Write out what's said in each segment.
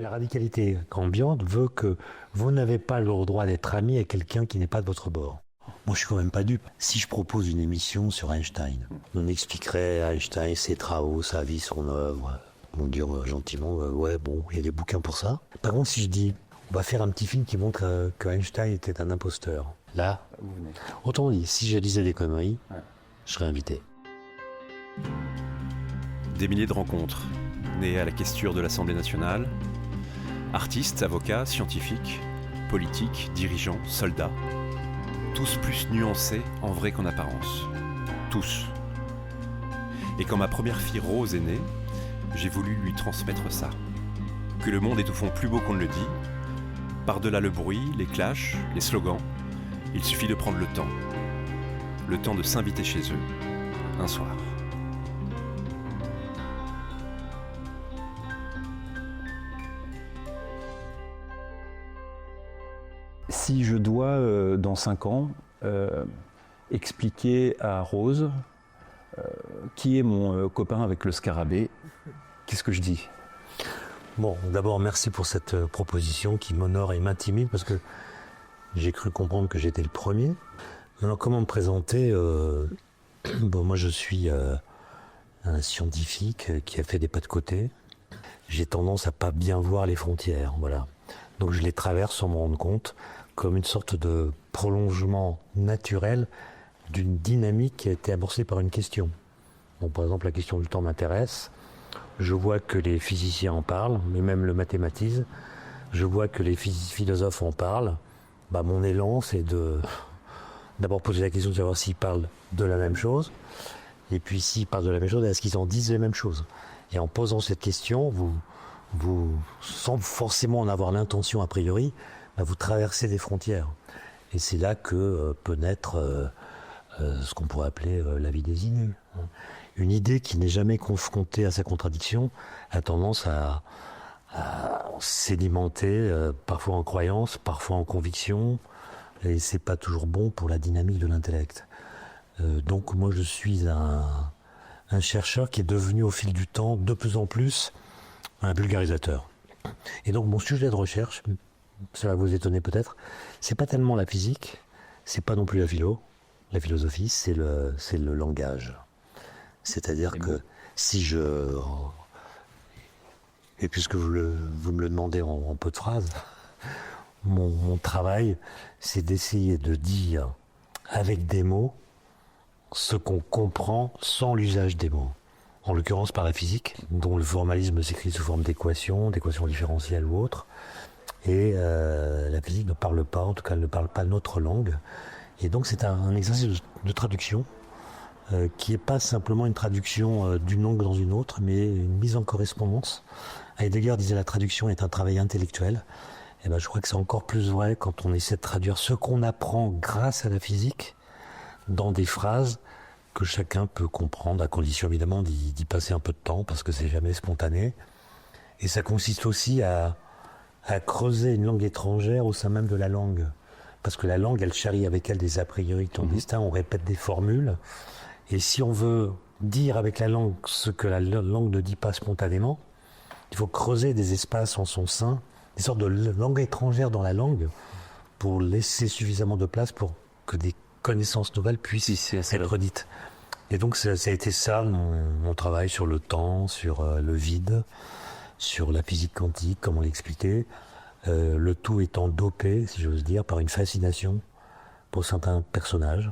La radicalité ambiante veut que vous n'avez pas le droit d'être ami avec quelqu'un qui n'est pas de votre bord. Moi, je suis quand même pas dupe. Si je propose une émission sur Einstein, on expliquerait Einstein, ses travaux, sa vie, son œuvre. On va dire gentiment, ouais, bon, il y a des bouquins pour ça. Par contre, si je dis, on va faire un petit film qui montre que Einstein était un imposteur. Là, autrement dit, si je disais des conneries, je serais invité. Des milliers de rencontres, nées à la questure de l'Assemblée nationale. Artistes, avocats, scientifiques, politiques, dirigeants, soldats. Tous plus nuancés en vrai qu'en apparence. Tous. Et quand ma première fille Rose est née, j'ai voulu lui transmettre ça. Que le monde est au fond plus beau qu'on ne le dit. Par-delà le bruit, les clashs, les slogans, il suffit de prendre le temps. Le temps de s'inviter chez eux, un soir. Si je dois, dans 5 ans, expliquer à Rose qui est mon copain avec le scarabée, qu'est-ce que je dis ? Bon, d'abord, merci pour cette proposition qui m'honore et m'intimide parce que j'ai cru comprendre que j'étais le premier. Alors, comment me présenter Bon, moi, je suis un scientifique qui a fait des pas de côté. J'ai tendance à pas bien voir les frontières, voilà. Donc, je les traverse sans me rendre compte, comme une sorte de prolongement naturel d'une dynamique qui a été amorcée par une question. Bon, par exemple, la question du temps m'intéresse. Je vois que les physiciens en parlent, mais même le mathématisent. Je vois que les philosophes en parlent. Bah, mon élan, c'est d'abord poser la question de savoir s'ils parlent de la même chose. Et puis, s'ils parlent de la même chose, est-ce qu'ils en disent les mêmes choses ? Et en posant cette question, vous sans forcément en avoir l'intention a priori, bah, vous traversez des frontières. Et c'est là que peut naître ce qu'on pourrait appeler la vie des idées. Une idée qui n'est jamais confrontée à sa contradiction a tendance à sédimenter, parfois en croyance, parfois en conviction, et c'est pas toujours bon pour la dynamique de l'intellect. Donc moi je suis un chercheur qui est devenu au fil du temps de plus en plus un vulgarisateur. Et donc mon sujet de recherche, ça va vous étonner peut-être, c'est pas tellement la physique, c'est pas non plus la philosophie, c'est le langage. C'est-à-dire que si je... Et puisque vous me le demandez en peu de phrases, mon travail, c'est d'essayer de dire avec des mots ce qu'on comprend sans l'usage des mots. En l'occurrence par la physique, dont le formalisme s'écrit sous forme d'équations différentielles ou autres. Et la physique ne parle pas, en tout cas elle ne parle pas notre langue. Et donc c'est un exercice de traduction qui n'est pas simplement une traduction d'une langue dans une autre, mais une mise en correspondance. Heidegger disait la traduction est un travail intellectuel. Et ben, je crois que c'est encore plus vrai quand on essaie de traduire ce qu'on apprend grâce à la physique dans des phrases que chacun peut comprendre, à condition évidemment d'y passer un peu de temps, parce que c'est jamais spontané. Et ça consiste aussi à creuser une langue étrangère au sein même de la langue. Parce que la langue, elle charrie avec elle des a priori clandestins, on répète des formules. Et si on veut dire avec la langue ce que la langue ne dit pas spontanément, il faut creuser des espaces en son sein, des sortes de langue étrangère dans la langue, pour laisser suffisamment de place pour que des connaissances nouvelles puissent être dites. Et donc ça a été ça, mon travail sur le temps, sur le vide, sur la physique quantique, comme on l'expliquait, le tout étant dopé, si j'ose dire, par une fascination pour certains personnages,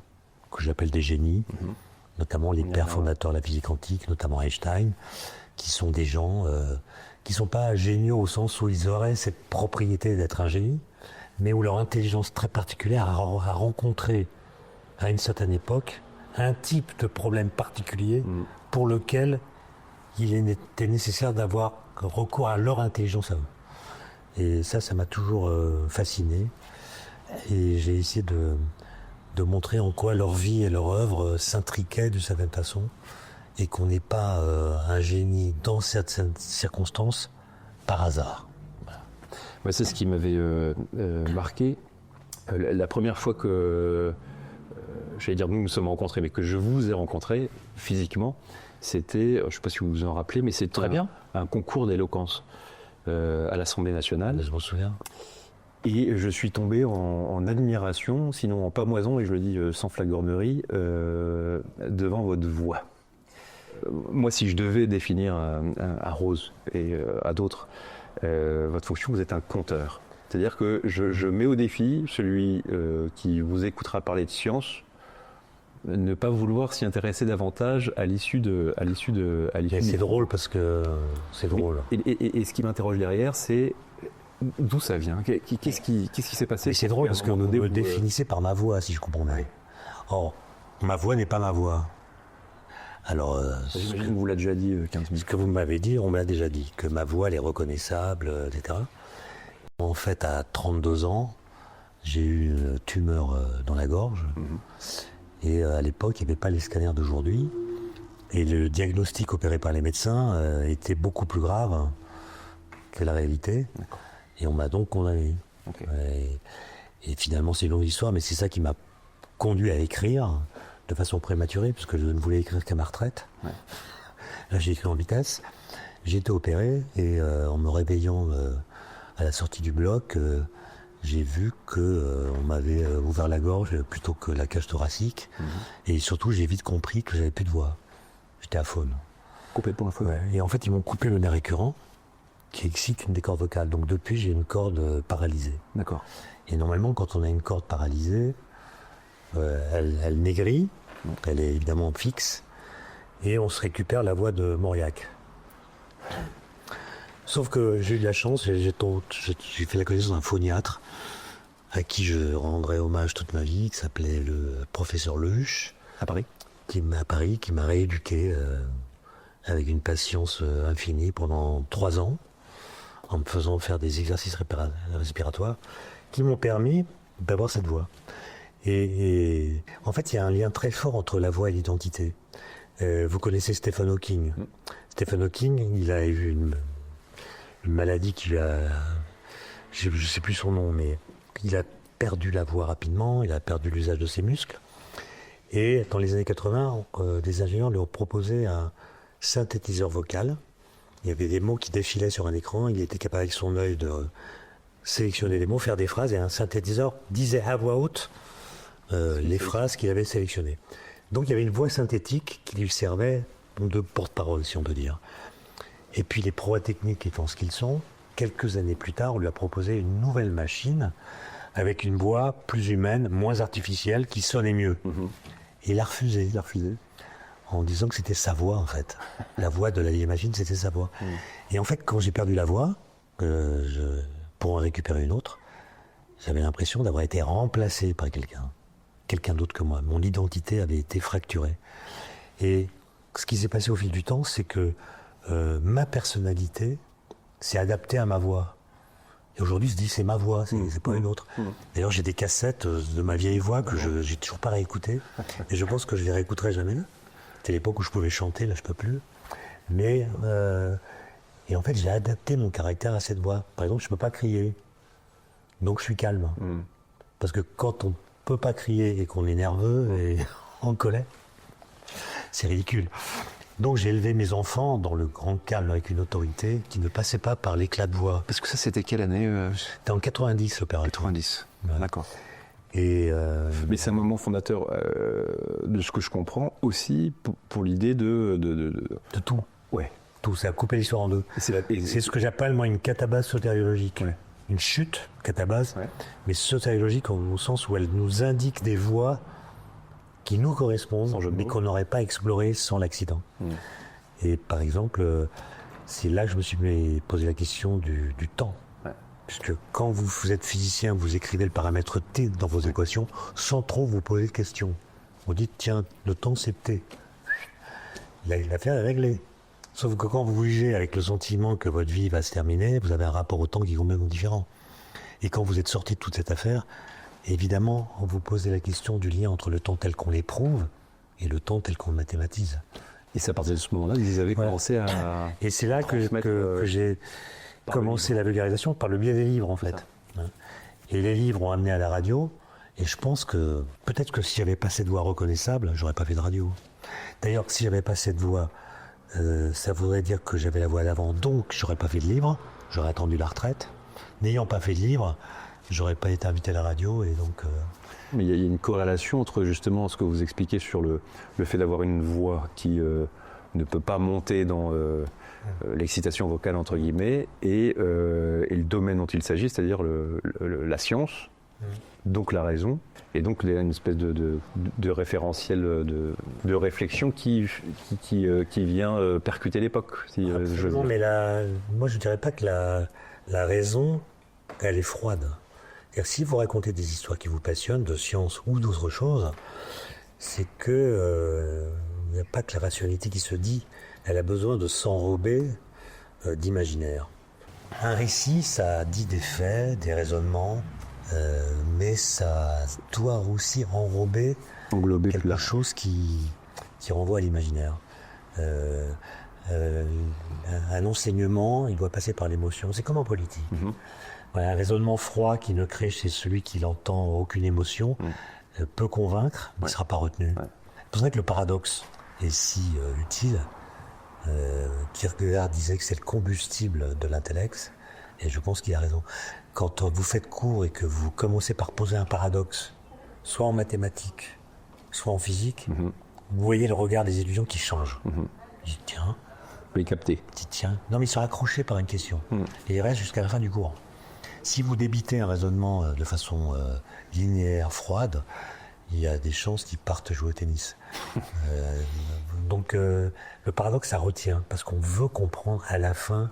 que j'appelle des génies, notamment les pères fondateurs de la physique quantique, notamment Einstein, qui sont des gens qui ne sont pas géniaux au sens où ils auraient cette propriété d'être un génie, mais où leur intelligence très particulière a rencontré, à une certaine époque, un type de problème particulier pour lequel il était nécessaire d'avoir recours à leur intelligence à eux. Et ça m'a toujours fasciné. Et j'ai essayé de montrer en quoi leur vie et leur œuvre s'intriquaient d'une certaine façon, et qu'on n'est pas un génie dans certaines circonstances par hasard. Voilà. Ouais, c'est ce qui m'avait marqué. La première fois que, j'allais dire nous sommes rencontrés, mais que je vous ai rencontré physiquement, c'était, je ne sais pas si vous vous en rappelez, mais c'était Très bien. Un concours d'éloquence. à l'Assemblée nationale. Je m'en souviens. Et je suis tombé en admiration, sinon en pamoison, et je le dis sans flagornerie, devant votre voix. Moi, si je devais définir à Rose et à d'autres votre fonction, vous êtes un conteur. C'est-à-dire que je mets au défi celui qui vous écoutera parler de science, ne pas vouloir s'y intéresser davantage à l'issue de. Mais c'est drôle parce que c'est drôle. Et ce qui m'interroge derrière, c'est d'où ça vient. Qu'est-ce qui s'est passé? Mais c'est drôle parce que vous me définissez par ma voix, si je comprends bien. Or, ma voix n'est pas ma voix. Alors, j'imagine qu'on vous l'a déjà dit 15 minutes. Ce que vous m'avez dit, on me l'a déjà dit, que ma voix elle est reconnaissable, etc. En fait, à 32 ans, j'ai eu une tumeur dans la gorge. Et à l'époque, il n'y avait pas les scanners d'aujourd'hui. Et le diagnostic opéré par les médecins était beaucoup plus grave que la réalité. D'accord. Et on m'a donc condamné. Okay. Et finalement, c'est une longue histoire, mais c'est ça qui m'a conduit à écrire de façon prématurée, puisque je ne voulais écrire qu'à ma retraite. Ouais. Là, j'ai écrit en vitesse. J'ai été opéré, et en me réveillant à la sortie du bloc, j'ai vu qu'on m'avait ouvert la gorge plutôt que la cage thoracique. Et surtout, j'ai vite compris que j'avais plus de voix. J'étais aphone. Complètement aphone. Ouais. Et en fait, ils m'ont coupé le nerf récurrent, qui excite une des cordes vocales. Donc depuis, j'ai une corde paralysée. D'accord. Et normalement, quand on a une corde paralysée, elle maigrit, elle est évidemment fixe, et on se récupère la voix de Mauriac. Sauf que j'ai eu de la chance, j'ai fait la connaissance d'un phoniatre à qui je rendrai hommage toute ma vie, qui s'appelait le professeur Lehuche. À Paris ? Qui m'a rééduqué avec une patience infinie pendant 3 ans, en me faisant faire des exercices respiratoires qui m'ont permis d'avoir cette voix. Et en fait, il y a un lien très fort entre la voix et l'identité. Vous connaissez Stephen Hawking. Stephen Hawking, il a eu une maladie qui a... Je ne sais plus son nom, mais il a perdu la voix rapidement, il a perdu l'usage de ses muscles. Et dans les années 80, des ingénieurs lui ont proposé un synthétiseur vocal. Il y avait des mots qui défilaient sur un écran, il était capable avec son œil de sélectionner les mots, faire des phrases, et un synthétiseur disait à voix haute les phrases qu'il avait sélectionnées. Donc il y avait une voix synthétique qui lui servait de porte-parole, si on peut dire. Et puis les prouesses techniques étant ce qu'ils sont, quelques années plus tard, on lui a proposé une nouvelle machine avec une voix plus humaine, moins artificielle, qui sonnait mieux. Et il a refusé. En disant que c'était sa voix, en fait. La voix de la vieille machine, c'était sa voix. Et en fait, quand j'ai perdu la voix, pour en récupérer une autre, j'avais l'impression d'avoir été remplacé par quelqu'un d'autre que moi. Mon identité avait été fracturée. Et ce qui s'est passé au fil du temps, c'est que ma personnalité s'est adaptée à ma voix. Et aujourd'hui, je dis c'est ma voix, c'est pas une autre. D'ailleurs, j'ai des cassettes de ma vieille voix que j'ai toujours pas réécoutées. Et je pense que je les réécouterai jamais. C'était l'époque où je pouvais chanter, là je peux plus. Mais et en fait, j'ai adapté mon caractère à cette voix. Par exemple, je peux pas crier, donc je suis calme. Parce que quand on peut pas crier et qu'on est nerveux et en colère, c'est ridicule. Donc j'ai élevé mes enfants dans le grand calme avec une autorité qui ne passait pas par l'éclat de voix. Parce que ça, c'était quelle année C'était en 90, l'opération. 90, ouais. D'accord. Et mais c'est un moment fondateur de ce que je comprends aussi pour l'idée de tout. Ouais. Tout, ça a coupé l'histoire en deux. C'est ce que j'appelle moi une catabase sotériologique. Ouais. Une chute, catabase, mais sotériologique au sens où elle nous indique des voies qui nous correspondent, mais qu'on n'aurait pas explorées sans l'accident. Et par exemple, c'est là que je me suis posé la question du temps. Puisque quand vous êtes physicien, vous écrivez le paramètre T dans vos équations sans trop vous poser de questions. Vous dites, tiens, le temps c'est T. L'affaire est réglée. Sauf que quand vous jugez avec le sentiment que votre vie va se terminer, vous avez un rapport au temps qui est complètement différent. Et quand vous êtes sorti de toute cette affaire, évidemment, on vous pose la question du lien entre le temps tel qu'on l'éprouve et le temps tel qu'on le mathématise. Et c'est à partir de ce moment-là que vous avez commencé à... Et c'est là que j'ai commencé la vulgarisation par le biais des livres, en fait. Et les livres ont amené à la radio, et je pense que peut-être que si j'avais pas cette voix reconnaissable, j'aurais pas fait de radio. D'ailleurs, si j'avais pas cette voix, ça voudrait dire que j'avais la voix d'avant, donc j'aurais pas fait de livre. j'aurais attendu la retraite. N'ayant pas fait de livre, j'aurais pas été invité à la radio et donc... Mais il y a une corrélation entre justement ce que vous expliquez sur le fait d'avoir une voix qui ne peut pas monter dans l'excitation vocale entre guillemets et le domaine dont il s'agit, c'est-à-dire la science, donc la raison, et donc une espèce de référentiel de réflexion qui vient percuter l'époque. Absolument, mais moi je dirais pas que la raison, elle est froide. C'est-à-dire, si vous racontez des histoires qui vous passionnent, de science ou d'autres choses, c'est que il n'y a pas que la rationalité qui se dit, elle a besoin de s'enrober d'imaginaire. Un récit, ça dit des faits, des raisonnements, mais ça doit aussi englober quelque chose qui renvoie à l'imaginaire. Un enseignement, il doit passer par l'émotion. C'est comme en politique. Voilà, un raisonnement froid qui ne crée chez celui qui l'entend aucune émotion peut convaincre, mais ne sera pas retenu. Ouais. C'est pour ça que le paradoxe est si utile. Kierkegaard disait que c'est le combustible de l'intellect, et je pense qu'il a raison. Quand vous faites cours et que vous commencez par poser un paradoxe, soit en mathématiques, soit en physique, vous voyez le regard des étudiants qui change. Je dis, tiens. Vous les captez. Tiens. Non, mais ils sont accrochés par une question. Et ils restent jusqu'à la fin du cours. Si vous débitez un raisonnement de façon linéaire, froide, il y a des chances qu'ils partent jouer au tennis. Donc le paradoxe, ça retient, parce qu'on veut comprendre à la fin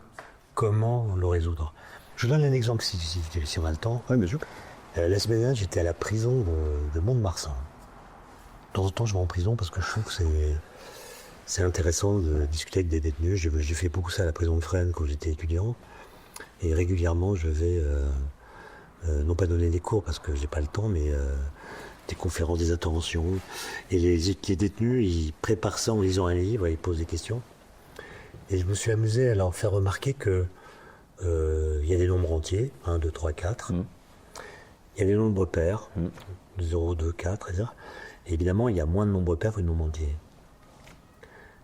comment le résoudre. Je vous donne un exemple si on a le temps. Oui, bien sûr. La semaine dernière, j'étais à la prison de Mont-de-Marsan. De temps en temps, je vais en prison parce que je trouve que c'est intéressant de discuter avec des détenus. J'ai fait beaucoup ça à la prison de Fresnes quand j'étais étudiant. Et régulièrement, je vais, non pas donner des cours parce que j'ai pas le temps, mais des conférences, des interventions. Et les détenus, ils préparent ça en lisant un livre et ils posent des questions. Et je me suis amusé à leur faire remarquer que il y a des nombres entiers, 1, 2, 3, 4. Il y a des nombres pairs, 0, 2, 4, etc. Et évidemment, il y a moins de nombres pairs que de nombres entiers.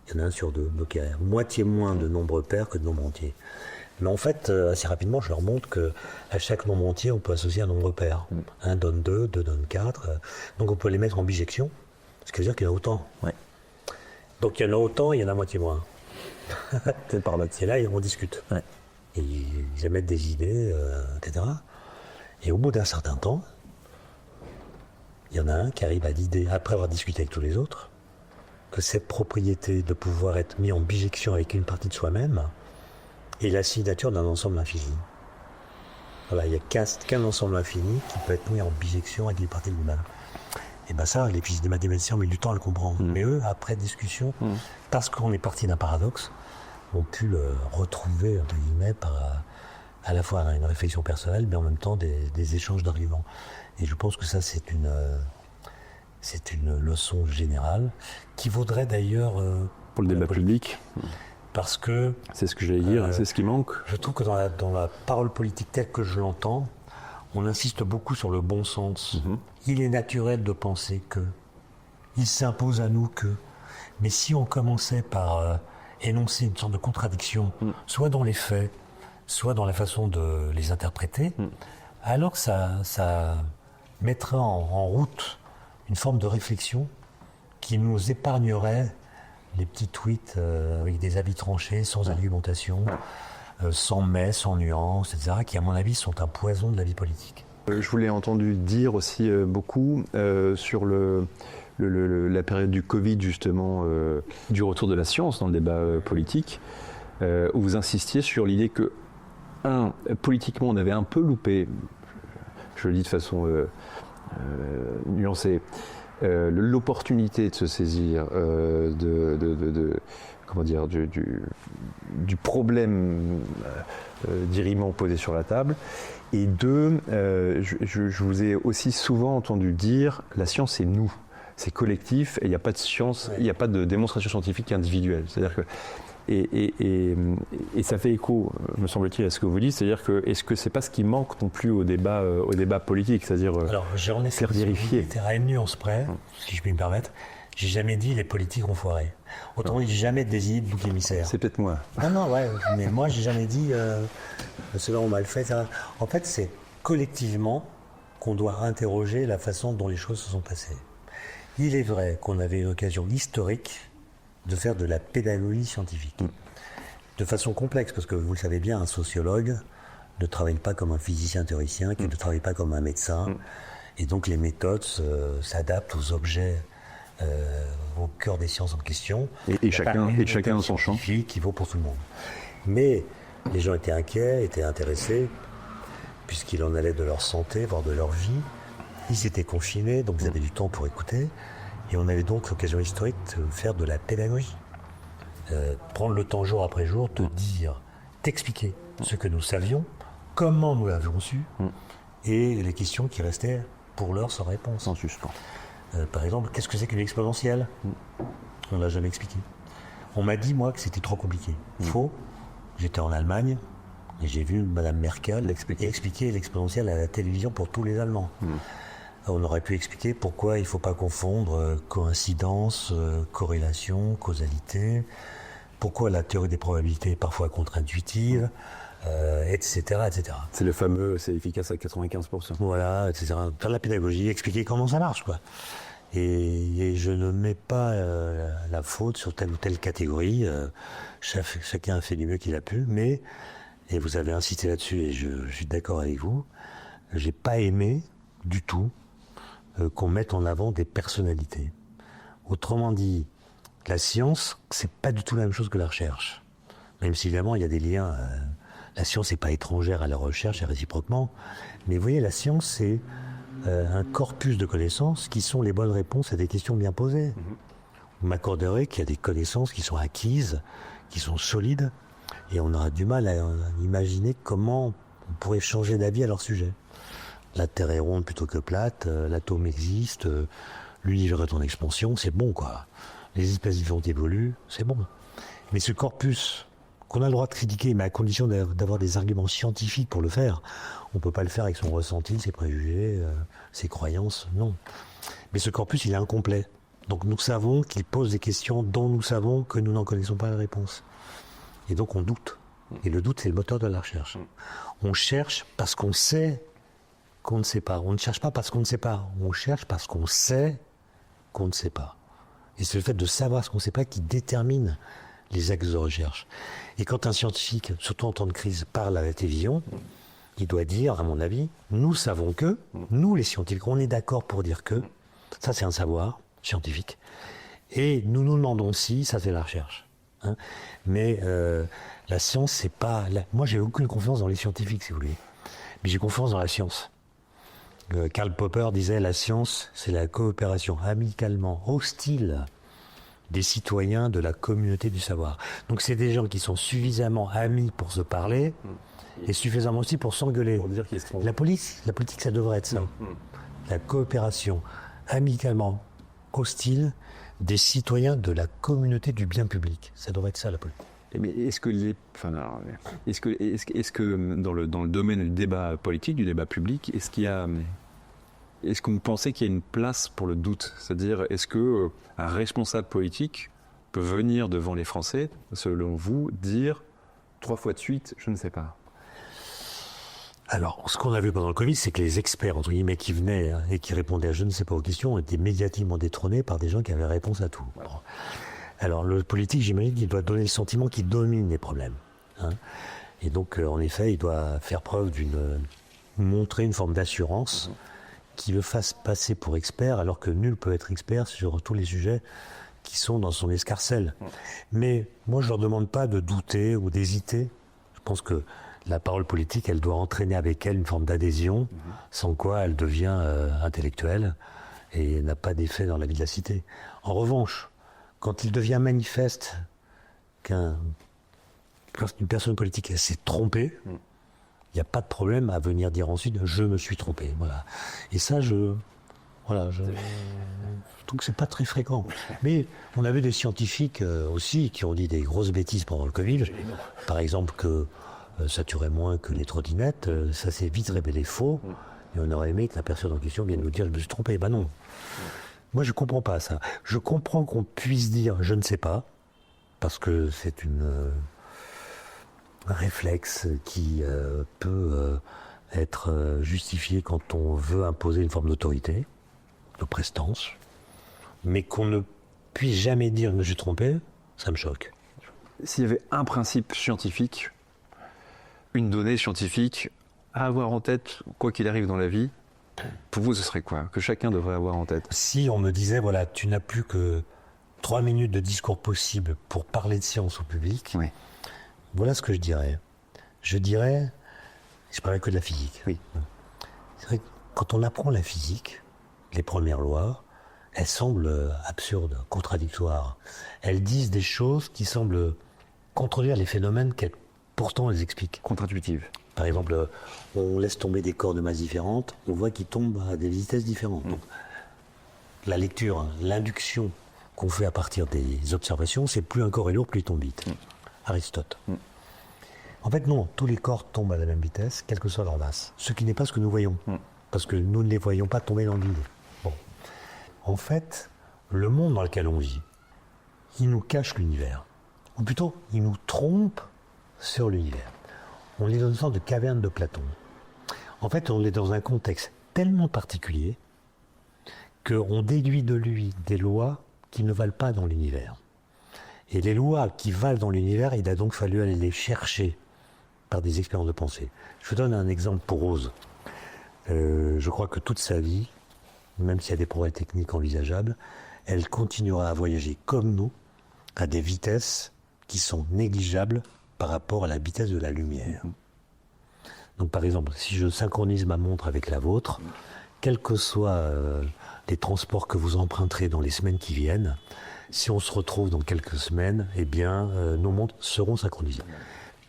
Il y en a 1 sur 2. Donc il y a moitié moins de nombres pairs que de nombres entiers. Mais en fait, assez rapidement, je leur montre qu'à chaque nombre entier, on peut associer un nombre pair. 1 donne 2, 2 donne 4. Donc on peut les mettre en bijection, ce qui veut dire qu'il y en a autant. Ouais. Donc il y en a autant, il y en a moitié moins. C'est par là. Et là, on discute. Ouais. Et ils émettent des idées, etc. Et au bout d'un certain temps, il y en a un qui arrive à l'idée, après avoir discuté avec tous les autres, que cette propriété de pouvoir être mis en bijection avec une partie de soi-même est la signature d'un ensemble infini. Voilà, il n'y a qu'un ensemble infini qui peut être mis en bijection avec une partie de lui-même. Et bien ça, les physiciens, les mathématiciens ont mis du temps à le comprendre. Mais eux, après discussion, parce qu'on est parti d'un paradoxe, ont pu le retrouver, entre guillemets, par à la fois une réflexion personnelle, mais en même temps des échanges d'arguments. Et je pense que ça, c'est une leçon générale qui vaudrait d'ailleurs... pour le débat public. Parce que... C'est ce que j'allais dire, c'est ce qui manque. Je trouve que dans la parole politique telle que je l'entends, on insiste beaucoup sur le bon sens. Il est naturel de penser que. Il s'impose à nous que. Mais si on commençait par énoncer une sorte de contradiction, soit dans les faits, soit dans la façon de les interpréter, alors que ça mettrait en route une forme de réflexion qui nous épargnerait les petits tweets avec des avis tranchés, sans argumentation, sans mais, sans nuance, etc., qui, à mon avis, sont un poison de la vie politique. Je vous l'ai entendu dire aussi beaucoup sur la période du Covid, justement, du retour de la science dans le débat politique, où vous insistiez sur l'idée que, politiquement, on avait un peu loupé, je le dis de façon nuancée, l'opportunité de se saisir du problème dirimant posé sur la table. Et deux, je vous ai aussi souvent entendu dire la science c'est nous, c'est collectif et il n'y a pas de science, il n'y a pas de démonstration scientifique individuelle. C'est-à-dire que et ça fait écho, me semble-t-il, à ce que vous dites, c'est-à-dire que est-ce que c'est pas ce qui manque non plus au débat politique, c'est-à-dire alors j'en ai faire vérifier à une nuance près, si je puis me permettre. J'ai jamais dit les politiques ont foiré. Autrement dit, j'ai jamais désigné de bouc émissaire. C'est peut-être moi. Non, ouais, mais moi, j'ai jamais dit ceux-là ont mal fait. Ça. En fait, c'est collectivement qu'on doit interroger la façon dont les choses se sont passées. Il est vrai qu'on avait une occasion historique de faire de la pédagogie scientifique. De façon complexe, parce que vous le savez bien, un sociologue ne travaille pas comme un physicien théoricien, qui ne travaille pas comme un médecin. Et donc les méthodes s'adaptent aux objets, au cœur des sciences en question. Et chacun dans son champ. Qui vaut pour tout le monde. Mais les gens étaient inquiets, étaient intéressés, puisqu'il en allait de leur santé, voire de leur vie. Ils étaient confinés, donc ils avaient du temps pour écouter. Et on avait donc l'occasion historique de faire de la pédagogie. Prendre le temps jour après jour, te dire, t'expliquer ce que nous savions, comment nous l'avions su, et les questions qui restaient pour l'heure sans réponse. Sans suspens. Par exemple, qu'est-ce que c'est qu'une exponentielle ? On ne l'a jamais expliqué. On m'a dit, moi, que c'était trop compliqué. Faux. J'étais en Allemagne et j'ai vu Madame Merkel expliquer l'exponentielle à la télévision pour tous les Allemands. On aurait pu expliquer pourquoi il ne faut pas confondre coïncidence, corrélation, causalité, pourquoi la théorie des probabilités est parfois contre-intuitive, etc., etc. C'est le fameux, c'est efficace à 95%. Voilà, etc. Faire de la pédagogie, expliquer comment ça marche, quoi. Et je ne mets pas la faute sur telle ou telle catégorie. Chacun a fait du mieux qu'il a pu, mais, et vous avez insisté là-dessus, et je suis d'accord avec vous, j'ai pas aimé du tout qu'on mette en avant des personnalités. Autrement dit, la science, c'est pas du tout la même chose que la recherche. Même si évidemment il y a des liens. La science n'est pas étrangère à la recherche et réciproquement. Mais vous voyez, la science, c'est un corpus de connaissances qui sont les bonnes réponses à des questions bien posées. Vous m'accorderez qu'il y a des connaissances qui sont acquises, qui sont solides, et on aura du mal à imaginer comment on pourrait changer d'avis à leur sujet. La Terre est ronde plutôt que plate, l'atome existe, l'univers est en expansion, c'est bon, quoi. Les espèces vivantes évoluent, c'est bon. Mais ce corpus qu'on a le droit de critiquer, mais à condition d'avoir des arguments scientifiques pour le faire, on ne peut pas le faire avec son ressenti, ses préjugés, ses croyances, non. Mais ce corpus, il est incomplet. Donc nous savons qu'il pose des questions dont nous savons que nous n'en connaissons pas la réponse. Et donc on doute. Et le doute, c'est le moteur de la recherche. On cherche parce qu'on sait qu'on ne sait pas. On ne cherche pas parce qu'on ne sait pas. On cherche parce qu'on sait qu'on ne sait pas. Et c'est le fait de savoir ce qu'on ne sait pas qui détermine les axes de recherche. Et quand un scientifique, surtout en temps de crise, parle à la télévision, il doit dire, à mon avis, nous savons que, nous les scientifiques, on est d'accord pour dire que, ça c'est un savoir scientifique, et nous nous demandons si, ça c'est la recherche. Hein. Mais la science, c'est pas... Moi j'ai aucune confiance dans les scientifiques, si vous voulez, mais j'ai confiance dans la science. Karl Popper disait, la science, c'est la coopération amicalement hostile des citoyens de la communauté du savoir. Donc c'est des gens qui sont suffisamment amis pour se parler et suffisamment aussi pour s'engueuler. Pour dire qu'ils se trompent. La politique, ça devrait être ça. La coopération amicalement hostile des citoyens de la communauté du bien public. Ça devrait être ça, la politique. Mais est-ce que dans le domaine du débat politique, du débat public, est-ce que vous pensez qu'il y a une place pour le doute ? C'est-à-dire, est-ce que un responsable politique peut venir devant les Français, selon vous, dire 3 fois de suite, je ne sais pas ? Alors, ce qu'on a vu pendant le Covid, c'est que les experts, entre guillemets, qui venaient et qui répondaient à je ne sais pas aux questions, étaient médiatiquement détrônés par des gens qui avaient réponse à tout. Voilà. Alors, le politique, j'imagine qu'il doit donner le sentiment qu'il domine les problèmes. Hein. Et donc, en effet, il doit faire preuve montrer une forme d'assurance qui le fasse passer pour expert, alors que nul peut être expert sur tous les sujets qui sont dans son escarcelle. Mais moi, je leur demande pas de douter ou d'hésiter. Je pense que la parole politique, elle doit entraîner avec elle une forme d'adhésion, sans quoi elle devient intellectuelle et n'a pas d'effet dans la vie de la cité. En revanche, quand il devient manifeste quand une personne politique s'est trompée, il n'y a pas de problème à venir dire ensuite « je me suis trompé ». Voilà. Et ça, je trouve que c'est pas très fréquent. Mais on a vu des scientifiques aussi qui ont dit des grosses bêtises pendant le Covid. Par exemple que ça tuerait moins que les trottinettes. Ça s'est vite révélé faux. Et on aurait aimé que la personne en question vienne nous dire « je me suis trompé ». Ben non. Moi, je comprends pas ça. Je comprends qu'on puisse dire « je ne sais pas », parce que c'est un réflexe qui peut être justifié quand on veut imposer une forme d'autorité, de prestance, mais qu'on ne puisse jamais dire que je suis trompé, ça me choque. S'il y avait un principe scientifique, une donnée scientifique à avoir en tête, quoi qu'il arrive dans la vie, pour vous, ce serait quoi? Que chacun devrait avoir en tête? Si on me disait, voilà, tu n'as plus que 3 minutes de discours possible pour parler de science au public, Oui. voilà ce que je dirais. Je parlerai que de la physique. Oui. C'est vrai que quand on apprend la physique, les premières lois, elles semblent absurdes, contradictoires. Elles disent des choses qui semblent contredire les phénomènes qu'elles pourtant elles expliquent. Contre-intuitive. Par exemple, on laisse tomber des corps de masse différentes, on voit qu'ils tombent à des vitesses différentes. Donc, la lecture, l'induction qu'on fait à partir des observations, c'est plus un corps est lourd, plus il tombe vite. Aristote. En fait, non, tous les corps tombent à la même vitesse, quelle que soit leur masse. Ce qui n'est pas ce que nous voyons, parce que nous ne les voyons pas tomber dans le vide. Bon. En fait, le monde dans lequel on vit, il nous cache l'univers. Ou plutôt, il nous trompe sur l'univers. On est dans une sorte de caverne de Platon. En fait, on est dans un contexte tellement particulier qu'on déduit de lui des lois qui ne valent pas dans l'univers. Et les lois qui valent dans l'univers, il a donc fallu aller les chercher par des expériences de pensée. Je vous donne un exemple pour Rose. Je crois que toute sa vie, même s'il y a des progrès techniques envisageables, elle continuera à voyager comme nous, à des vitesses qui sont négligeables par rapport à la vitesse de la lumière. Donc par exemple, si je synchronise ma montre avec la vôtre, quels que soient les transports que vous emprunterez dans les semaines qui viennent, si on se retrouve dans quelques semaines, eh bien, nos montres seront synchronisées.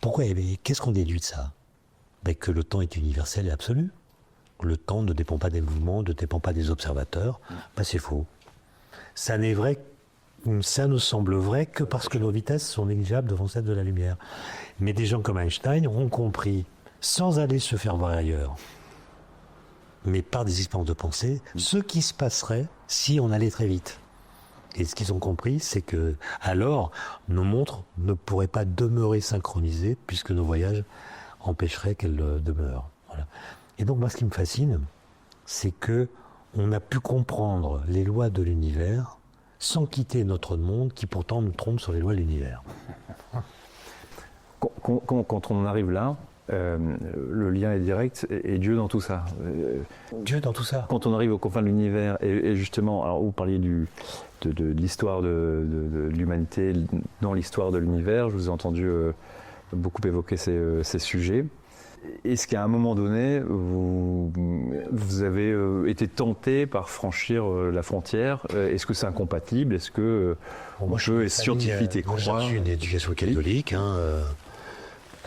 Pourquoi? Qu'est-ce qu'on déduit de ça? Que le temps est universel et absolu. Le temps ne dépend pas des mouvements, ne dépend pas des observateurs. C'est faux. Ça ne semble vrai que parce que nos vitesses sont négligeables devant celles de la lumière. Mais des gens comme Einstein ont compris, sans aller se faire voir ailleurs, mais par des expériences de pensée, ce qui se passerait si on allait très vite. Et ce qu'ils ont compris, c'est que alors nos montres ne pourraient pas demeurer synchronisées puisque nos voyages empêcheraient qu'elles demeurent. Voilà. Et donc moi, ce qui me fascine, c'est que on a pu comprendre les lois de l'univers sans quitter notre monde qui pourtant nous trompe sur les lois de l'univers. Quand on en arrive là, le lien est direct, et Dieu dans tout ça. Dieu dans tout ça. Quand on arrive aux confins de l'univers, et justement, alors vous parliez de l'histoire de l'humanité dans l'histoire de l'univers, je vous ai entendu beaucoup évoquer ces sujets. Est-ce qu'à un moment donné, vous avez été tenté par franchir la frontière? Est-ce que c'est incompatible? Est-ce que je peux être scientifique et croire? J'ai reçu une éducation catholique.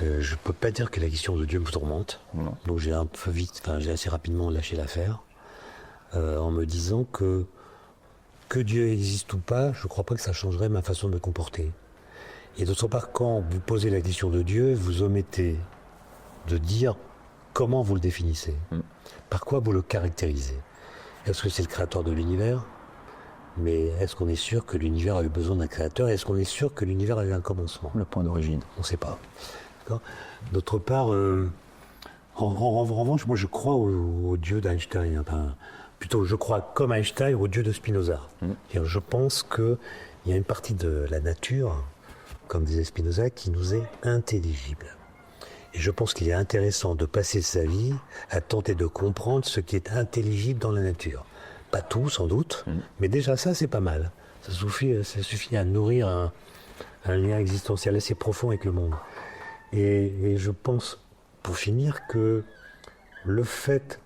Je ne peux pas dire que la question de Dieu me tourmente. Non. Donc j'ai assez rapidement lâché l'affaire en me disant que Dieu existe ou pas, je ne crois pas que ça changerait ma façon de me comporter. Et d'autre part, quand vous posez la question de Dieu, vous omettez de dire comment vous le définissez. Par quoi vous le caractérisez? Est-ce que c'est le créateur de l'univers? Mais est-ce qu'on est sûr que l'univers a eu besoin d'un créateur? Est-ce qu'on est sûr que l'univers a eu un commencement? Le point d'origine. On ne sait pas. D'autre part, en revanche, moi je crois au Dieu d'Einstein. Plutôt, je crois comme Einstein au Dieu de Spinoza. Je pense qu'il y a une partie de la nature, comme disait Spinoza, qui nous est intelligible. Et je pense qu'il est intéressant de passer sa vie à tenter de comprendre ce qui est intelligible dans la nature. Pas tout, sans doute, mais déjà ça, c'est pas mal. Ça suffit à nourrir un lien existentiel assez profond avec le monde. Et je pense, pour finir, que le fait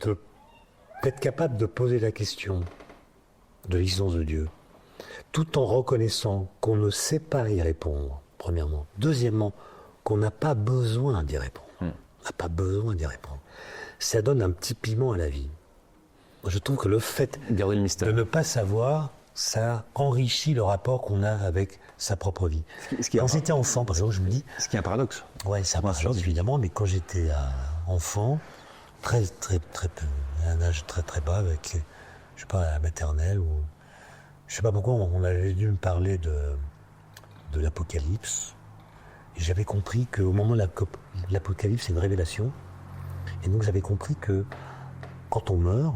d'être capable de poser la question de l'existence de Dieu, tout en reconnaissant qu'on ne sait pas y répondre, premièrement. Deuxièmement, qu'on n'a pas besoin d'y répondre. On n'a pas besoin d'y répondre. Ça donne un petit piment à la vie. Je trouve que le fait de ne pas savoir, ça enrichit le rapport qu'on a avec sa propre vie. Quand j'étais enfant, par exemple, je me dis... Ce qui est un paradoxe. Oui, c'est un paradoxe, évidemment, mais quand j'étais enfant, très peu, à un âge très très bas, avec je sais pas, à la maternelle, ou je sais pas pourquoi on avait dû me parler de l'Apocalypse. Et j'avais compris qu'au moment de l'Apocalypse, c'est une révélation. Et donc j'avais compris que quand on meurt,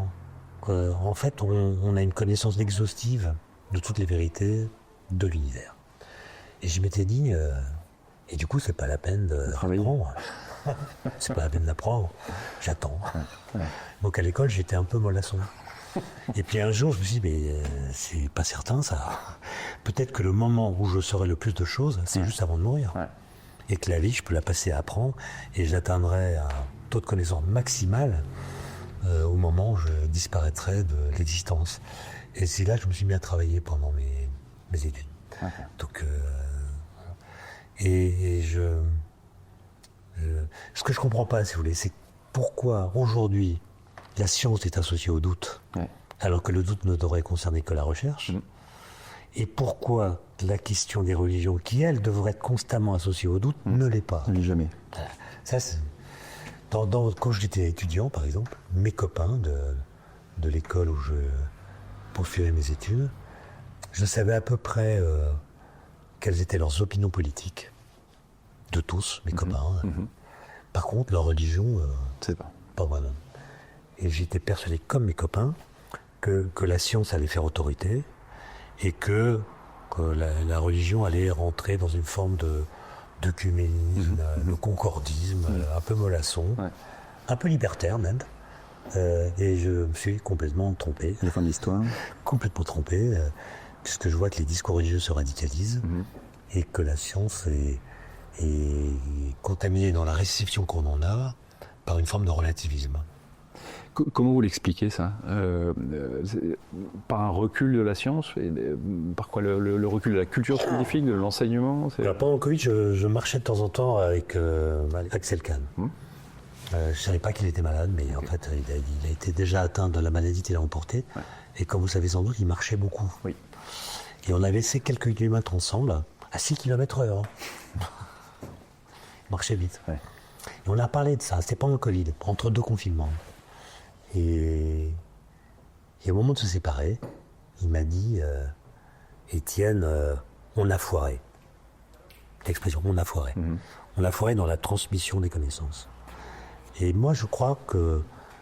en fait, on a une connaissance exhaustive de toutes les vérités de l'univers. Et je m'étais dit, et du coup, c'est pas la peine d'apprendre. C'est pas la peine d'apprendre. J'attends. Donc à l'école, j'étais un peu mollasson. Et puis un jour, je me suis dit, mais c'est pas certain ça. Peut-être que le moment où je saurai le plus de choses, c'est juste avant de mourir. Et que la vie, je peux la passer à apprendre et j'atteindrai un taux de connaissance maximal au moment où je disparaîtrai de l'existence. Et c'est là que je me suis mis à travailler pendant mes études. Donc, ce que je comprends pas, si vous voulez, c'est pourquoi aujourd'hui la science est associée au doute, alors que le doute ne devrait concerner que la recherche. Et pourquoi la question des religions, qui elle devrait être constamment associée au doute, ne l'est pas. Ne l'est jamais. Ça, quand j'étais étudiant, par exemple, mes copains de l'école où je poursuivais mes études, je savais à peu près quelles étaient leurs opinions politiques, de tous, mes copains. Par contre, leur religion, c'est pas vraiment. Et j'étais persuadé, comme mes copains, que la science allait faire autorité et que la religion allait rentrer dans une forme d'œcuménisme, de concordisme, un peu mollasson, un peu libertaire même. Et je me suis complètement trompé. La fin de l'histoire. Complètement trompé, puisque je vois que les discours religieux se radicalisent et que la science est contaminée dans la réception qu'on en a par une forme de relativisme. Comment vous l'expliquez ça par un recul de la science par quoi le recul de la culture scientifique, de l'enseignement Alors, pendant le Covid, je marchais de temps en temps avec Axel Kahn. Je ne savais pas qu'il était malade, mais en fait, il a été déjà atteint de la maladie qu'il a emportée. Et comme vous savez sans doute, il marchait beaucoup. Et on avait fait quelques kilomètres ensemble, à 6 km/h. Il marchait vite. Et on a parlé de ça, c'était pendant le Covid, entre deux confinements. Et au moment de se séparer, il m'a dit Étienne, on a foiré. L'expression, on a foiré. On a foiré dans la transmission des connaissances. Et moi, je crois que,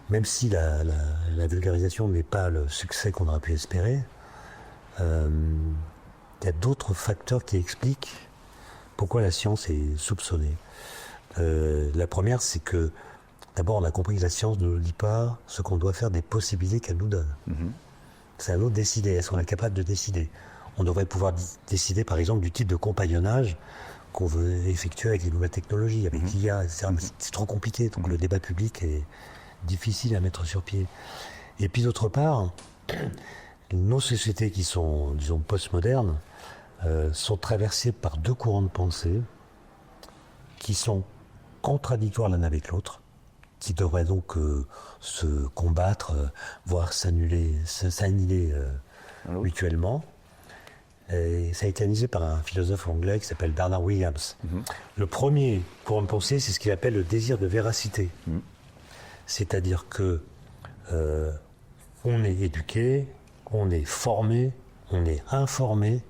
même si la vulgarisation n'est pas le succès qu'on aurait pu espérer, il y a d'autres facteurs qui expliquent pourquoi la science est soupçonnée. La première, c'est que d'abord, on a compris que la science ne nous dit pas ce qu'on doit faire des possibilités qu'elle nous donne. C'est à nous de décider. Est-ce qu'on est capable de décider ? On devrait pouvoir décider, par exemple, du type de compagnonnage qu'on veut effectuer avec les nouvelles technologies, avec l'IA. C'est trop compliqué, donc le débat public est difficile à mettre sur pied. Et puis, d'autre part, nos sociétés qui sont, disons, postmodernes, sont traversées par deux courants de pensée qui sont contradictoires l'un avec l'autre, qui devraient donc se combattre, voire s'annihiler mutuellement. Et ça a été analysé par un philosophe anglais qui s'appelle Bernard Williams. Le premier courant de pensée, c'est ce qu'il appelle le désir de véracité. C'est-à-dire que on est éduqué, on est formé, on est informé,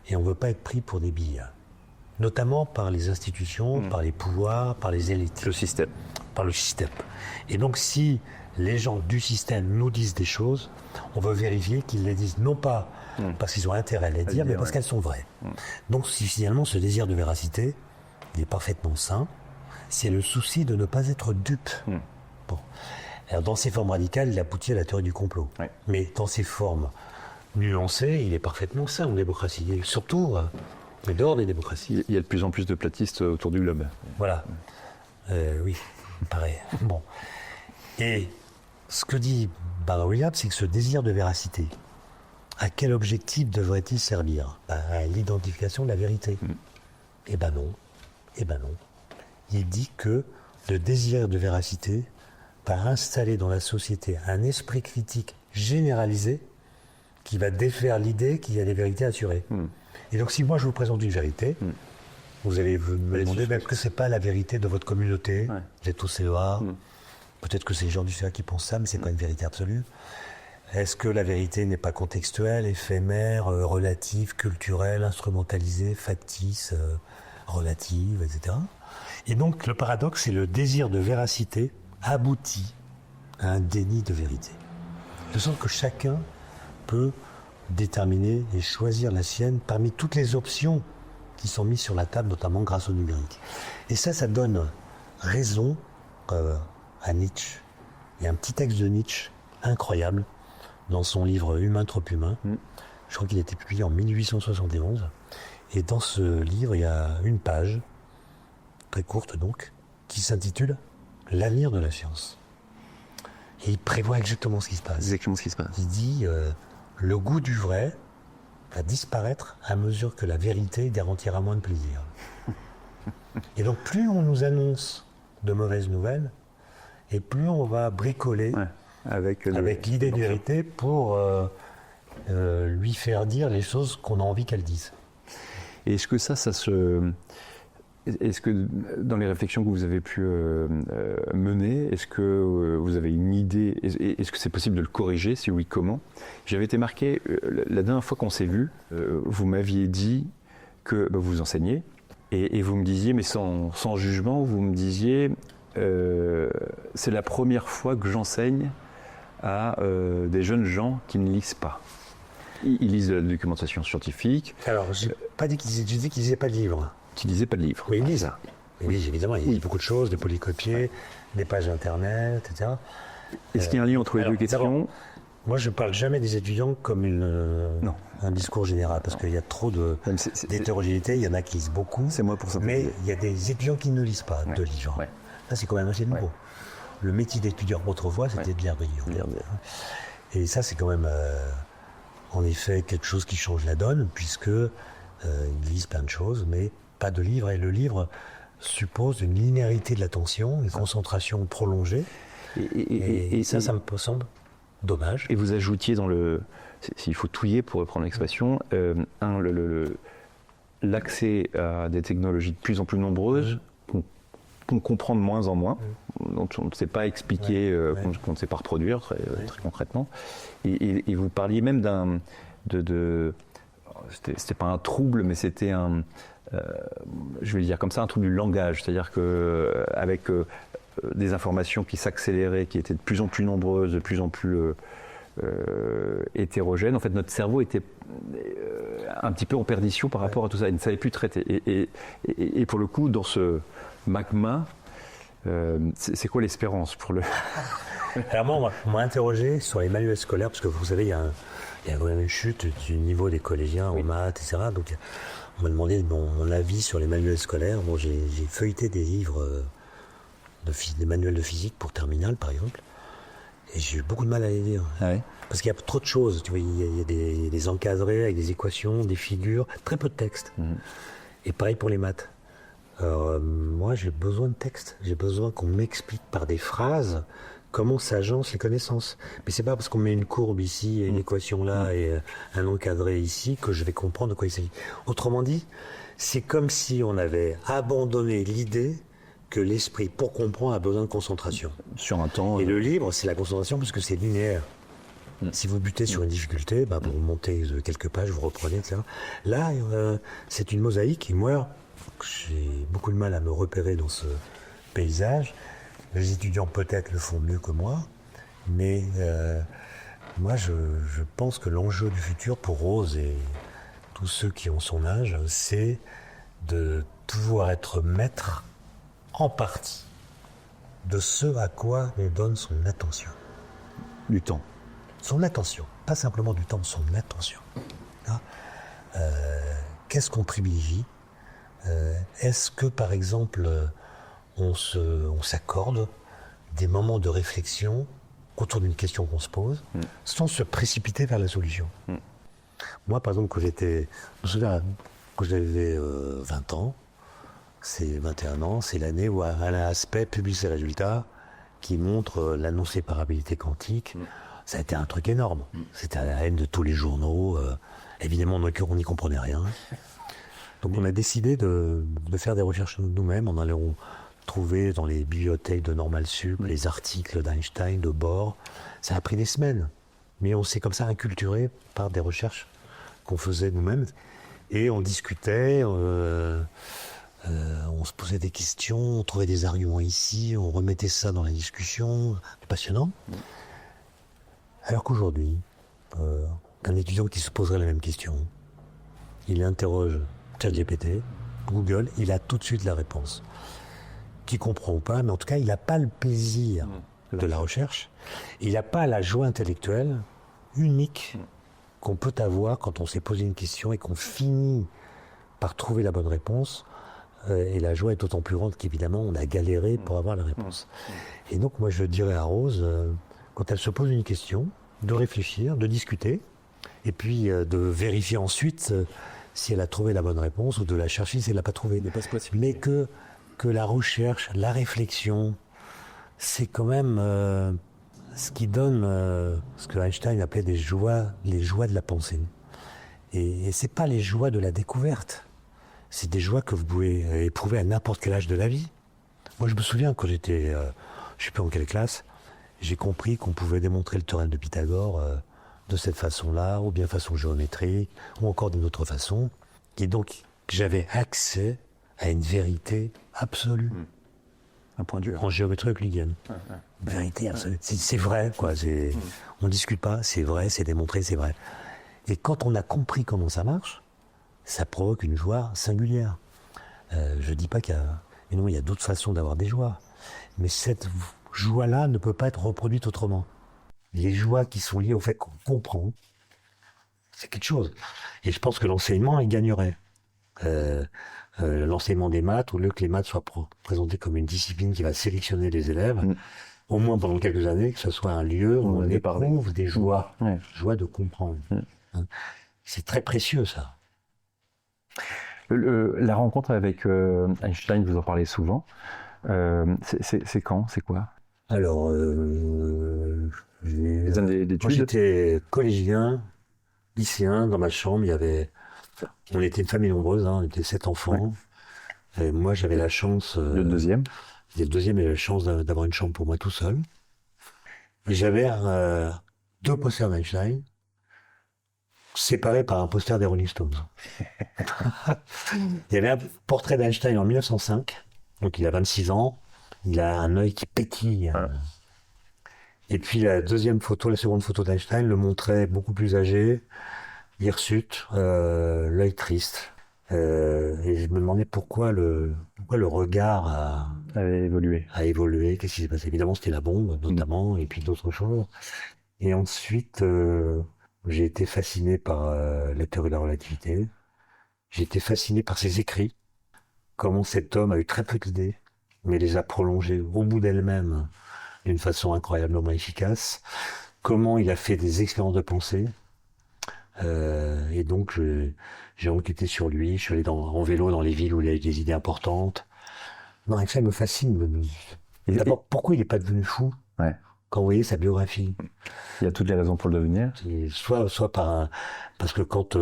et on ne veut pas être pris pour des billes. Notamment par les institutions, par les pouvoirs, par les élites. Le système. Par le système. Et donc si les gens du système nous disent des choses, on veut vérifier qu'ils les disent non pas parce qu'ils ont intérêt à les dire, mais parce qu'elles sont vraies. Donc si finalement ce désir de véracité, il est parfaitement sain, c'est le souci de ne pas être dupe. Bon. Alors dans ses formes radicales, il aboutit à la théorie du complot. Mais dans ses formes nuancées, il est parfaitement sain en démocratie. Et surtout, mais dehors des démocraties. Il y a de plus en plus de platistes autour du globe. Voilà. Oui, pareil. Bon. Et ce que dit Bernard Williams, c'est que ce désir de véracité, à quel objectif devrait-il servir ? À l'identification de la vérité. Eh ben non. Il dit que le désir de véracité va installer dans la société un esprit critique généralisé qui va défaire l'idée qu'il y a des vérités assurées. Et donc si moi je vous présente une vérité, vous allez me demander même que ce n'est pas la vérité de votre communauté, vous êtes au CEA, peut-être que c'est les gens du CEA qui pensent ça, mais ce n'est pas une vérité absolue. Est-ce que la vérité n'est pas contextuelle, éphémère, relative, culturelle, instrumentalisée, factice, relative, etc. Et donc le paradoxe, c'est le désir de véracité aboutit à un déni de vérité. De sorte que chacun peut déterminer et choisir la sienne parmi toutes les options qui sont mises sur la table, notamment grâce au numérique. Et ça donne raison à Nietzsche. Il y a un petit texte de Nietzsche incroyable dans son livre Humain trop humain. Je crois qu'il a été publié en 1871. Et dans ce livre, il y a une page, très courte donc, qui s'intitule « L'avenir de la science ». Et il prévoit exactement ce qui se passe. Exactement ce qui se passe. Il dit le goût du vrai va disparaître à mesure que la vérité garantira moins de plaisir. Et donc plus on nous annonce de mauvaises nouvelles, et plus on va bricoler avec l'idée de vérité pour lui faire dire les choses qu'on a envie qu'elle dise. Et est-ce que ça se... Est-ce que dans les réflexions que vous avez pu mener, est-ce que vous avez une idée, est-ce que c'est possible de le corriger, si oui, comment? J'avais été marqué, la dernière fois qu'on s'est vu, vous m'aviez dit que vous enseignez, et vous me disiez, mais sans jugement, vous me disiez, c'est la première fois que j'enseigne à des jeunes gens qui ne lisent pas. Ils lisent de la documentation scientifique. Alors, j'ai pas dit qu'ils lisaient pas de livres. Qui ne lisaient pas de livres. Oui, ils lisent. Ils lisent, évidemment. Ils lisent beaucoup de choses, des polycopiés, des pages internet, etc. Est-ce qu'il y a un lien entre les deux questions? Moi, je ne parle jamais des étudiants comme un discours général, parce qu'il y a trop d'hétérogénéité. Il y en a qui lisent beaucoup. C'est moi pour ça. Mais il y a des étudiants qui ne lisent pas de livres. Ouais. Ça, c'est quand même assez nouveau. Le métier d'étudiant autrefois, c'était de lire des livres. Et ça, c'est quand même, en effet, quelque chose qui change la donne, puisque ils lisent plein de choses, mais pas de livres. Et le livre suppose une linéarité de l'attention, une concentration prolongée. Et ça me semble dommage. Et vous ajoutiez dans le... S'il faut touiller, pour reprendre l'expression, l'accès à des technologies de plus en plus nombreuses qu'on comprend de moins en moins, dont on ne sait pas expliquer, qu'on ne sait pas reproduire très concrètement. Et vous parliez même c'était pas un trouble, mais c'était je vais le dire comme ça, un trouble du langage. C'est-à-dire qu'avec des informations qui s'accéléraient, qui étaient de plus en plus nombreuses, de plus en plus hétérogènes, en fait, notre cerveau était un petit peu en perdition par rapport à tout ça. Il ne savait plus traiter. Et pour le coup, dans ce magma, c'est quoi l'espérance pour le... Alors on m'a interrogé sur les manuels scolaires, parce que vous savez, il y a vraiment une chute du niveau des collégiens en maths, etc. Donc on m'a demandé mon avis sur les manuels scolaires. Bon, j'ai feuilleté des livres, des manuels de physique pour terminale, par exemple, et j'ai eu beaucoup de mal à les lire. Ah ouais. Parce qu'il y a trop de choses. Tu vois, il y a des encadrés avec des équations, des figures, très peu de texte. Et pareil pour les maths. Alors, moi, j'ai besoin de texte. J'ai besoin qu'on m'explique par des phrases comment s'agencent les connaissances. Mais c'est pas parce qu'on met une courbe ici et une équation là et un encadré ici que je vais comprendre de quoi il s'agit. Autrement dit, c'est comme si on avait abandonné l'idée que l'esprit, pour comprendre, a besoin de concentration. Sur un temps... Et le livre, c'est la concentration parce que c'est linéaire. Si vous butez sur une difficulté, vous montez quelques pages, vous reprenez, etc. Là, c'est une mosaïque et moi, j'ai beaucoup de mal à me repérer dans ce paysage. Les étudiants peut-être le font mieux que moi, mais moi je pense que l'enjeu du futur pour Rose et tous ceux qui ont son âge, c'est de pouvoir être maître en partie de ce à quoi on donne son attention. Du temps. Son attention, pas simplement du temps, son attention. Qu'est-ce qu'on privilégie? Est-ce que, par exemple, on s'accorde des moments de réflexion autour d'une question qu'on se pose, sans se précipiter vers la solution? Moi, par exemple, quand j'avais 20 ans, c'est 21 ans, c'est l'année où Alain Aspect publie ses résultats qui montrent l'annon-séparabilité quantique. Ça a été un truc énorme. C'était à la haine de tous les journaux. Évidemment, on n'y comprenait rien. Donc on a décidé de faire des recherches nous-mêmes, en allant trouver dans les bibliothèques de Normal Sup les articles d'Einstein, de Bohr. Ça a pris des semaines mais on s'est comme ça inculturé par des recherches qu'on faisait nous-mêmes. Et on discutait, on se posait des questions, on trouvait des arguments ici, on remettait ça dans la discussion. C'est passionnant. Alors qu'aujourd'hui, un étudiant qui se poserait la même question, il interroge ChatGPT, Google, il a tout de suite la réponse. Qui comprend ou pas, mais en tout cas, il n'a pas le plaisir de la recherche. Il n'a pas la joie intellectuelle unique qu'on peut avoir quand on s'est posé une question et qu'on finit par trouver la bonne réponse. Et la joie est d'autant plus grande qu'évidemment, on a galéré pour avoir la réponse. Et donc, moi, je dirais à Rose, quand elle se pose une question, de réfléchir, de discuter, et puis de vérifier ensuite si elle a trouvé la bonne réponse ou de la chercher si elle l'a pas trouvée. Mais que la recherche, la réflexion, c'est quand même ce qui donne ce que Einstein appelait les joies de la pensée. Et c'est pas les joies de la découverte. C'est des joies que vous pouvez éprouver à n'importe quel âge de la vie. Moi, je me souviens quand j'étais, je sais plus en quelle classe, j'ai compris qu'on pouvait démontrer le théorème de Pythagore de cette façon-là, ou bien façon géométrique, ou encore d'une autre façon. Et donc, j'avais accès à une vérité absolue. Un point dur. En géométrie euclidienne. Vérité absolue. C'est vrai, quoi. On ne discute pas, c'est vrai, c'est démontré, c'est vrai. Et quand on a compris comment ça marche, ça provoque une joie singulière. Je dis pas qu'il y a... Et non, il y a d'autres façons d'avoir des joies. Mais cette joie-là ne peut pas être reproduite autrement. Les joies qui sont liées au fait qu'on comprend, c'est quelque chose. Et je pense que l'enseignement, il gagnerait. L'enseignement des maths, au lieu que les maths soient présentées comme une discipline qui va sélectionner les élèves, au moins pendant quelques années, que ce soit un lieu où on éprouve des joies, joie de comprendre. C'est très précieux, ça. La rencontre avec Einstein, vous en parlez souvent. C'est quand? C'est quoi? Alors, les années d'études. Quand j'étais collégien, lycéen, dans ma chambre, on était une famille nombreuse, on était 7 enfants. Ouais. Et moi, j'avais la chance... le deuxième? Le deuxième avait la chance d'avoir une chambre pour moi tout seul. Et j'avais 2 posters d'Einstein, séparés par un poster des Rolling Stones. Il y avait un portrait d'Einstein en 1905, donc il a 26 ans, il a un œil qui pétille. Et puis la seconde photo d'Einstein le montrait beaucoup plus âgé, hirsute, l'œil triste. Et je me demandais pourquoi le regard avait évolué. A évolué, qu'est-ce qui s'est passé? Évidemment, c'était la bombe, notamment, et puis d'autres choses. Et ensuite, j'ai été fasciné par la théorie de la relativité. J'ai été fasciné par ses écrits. Comment cet homme a eu très peu d'idées, mais les a prolongées au bout d'elles-mêmes d'une façon incroyablement efficace. Comment il a fait des expériences de pensée. Et donc, j'ai enquêté sur lui. Je suis allé en vélo dans les villes où il a eu des idées importantes. Non, Einstein me fascine. D'abord, pourquoi il n'est pas devenu fou? Quand vous voyez sa biographie. Il y a toutes les raisons pour le devenir. Soit parce que quand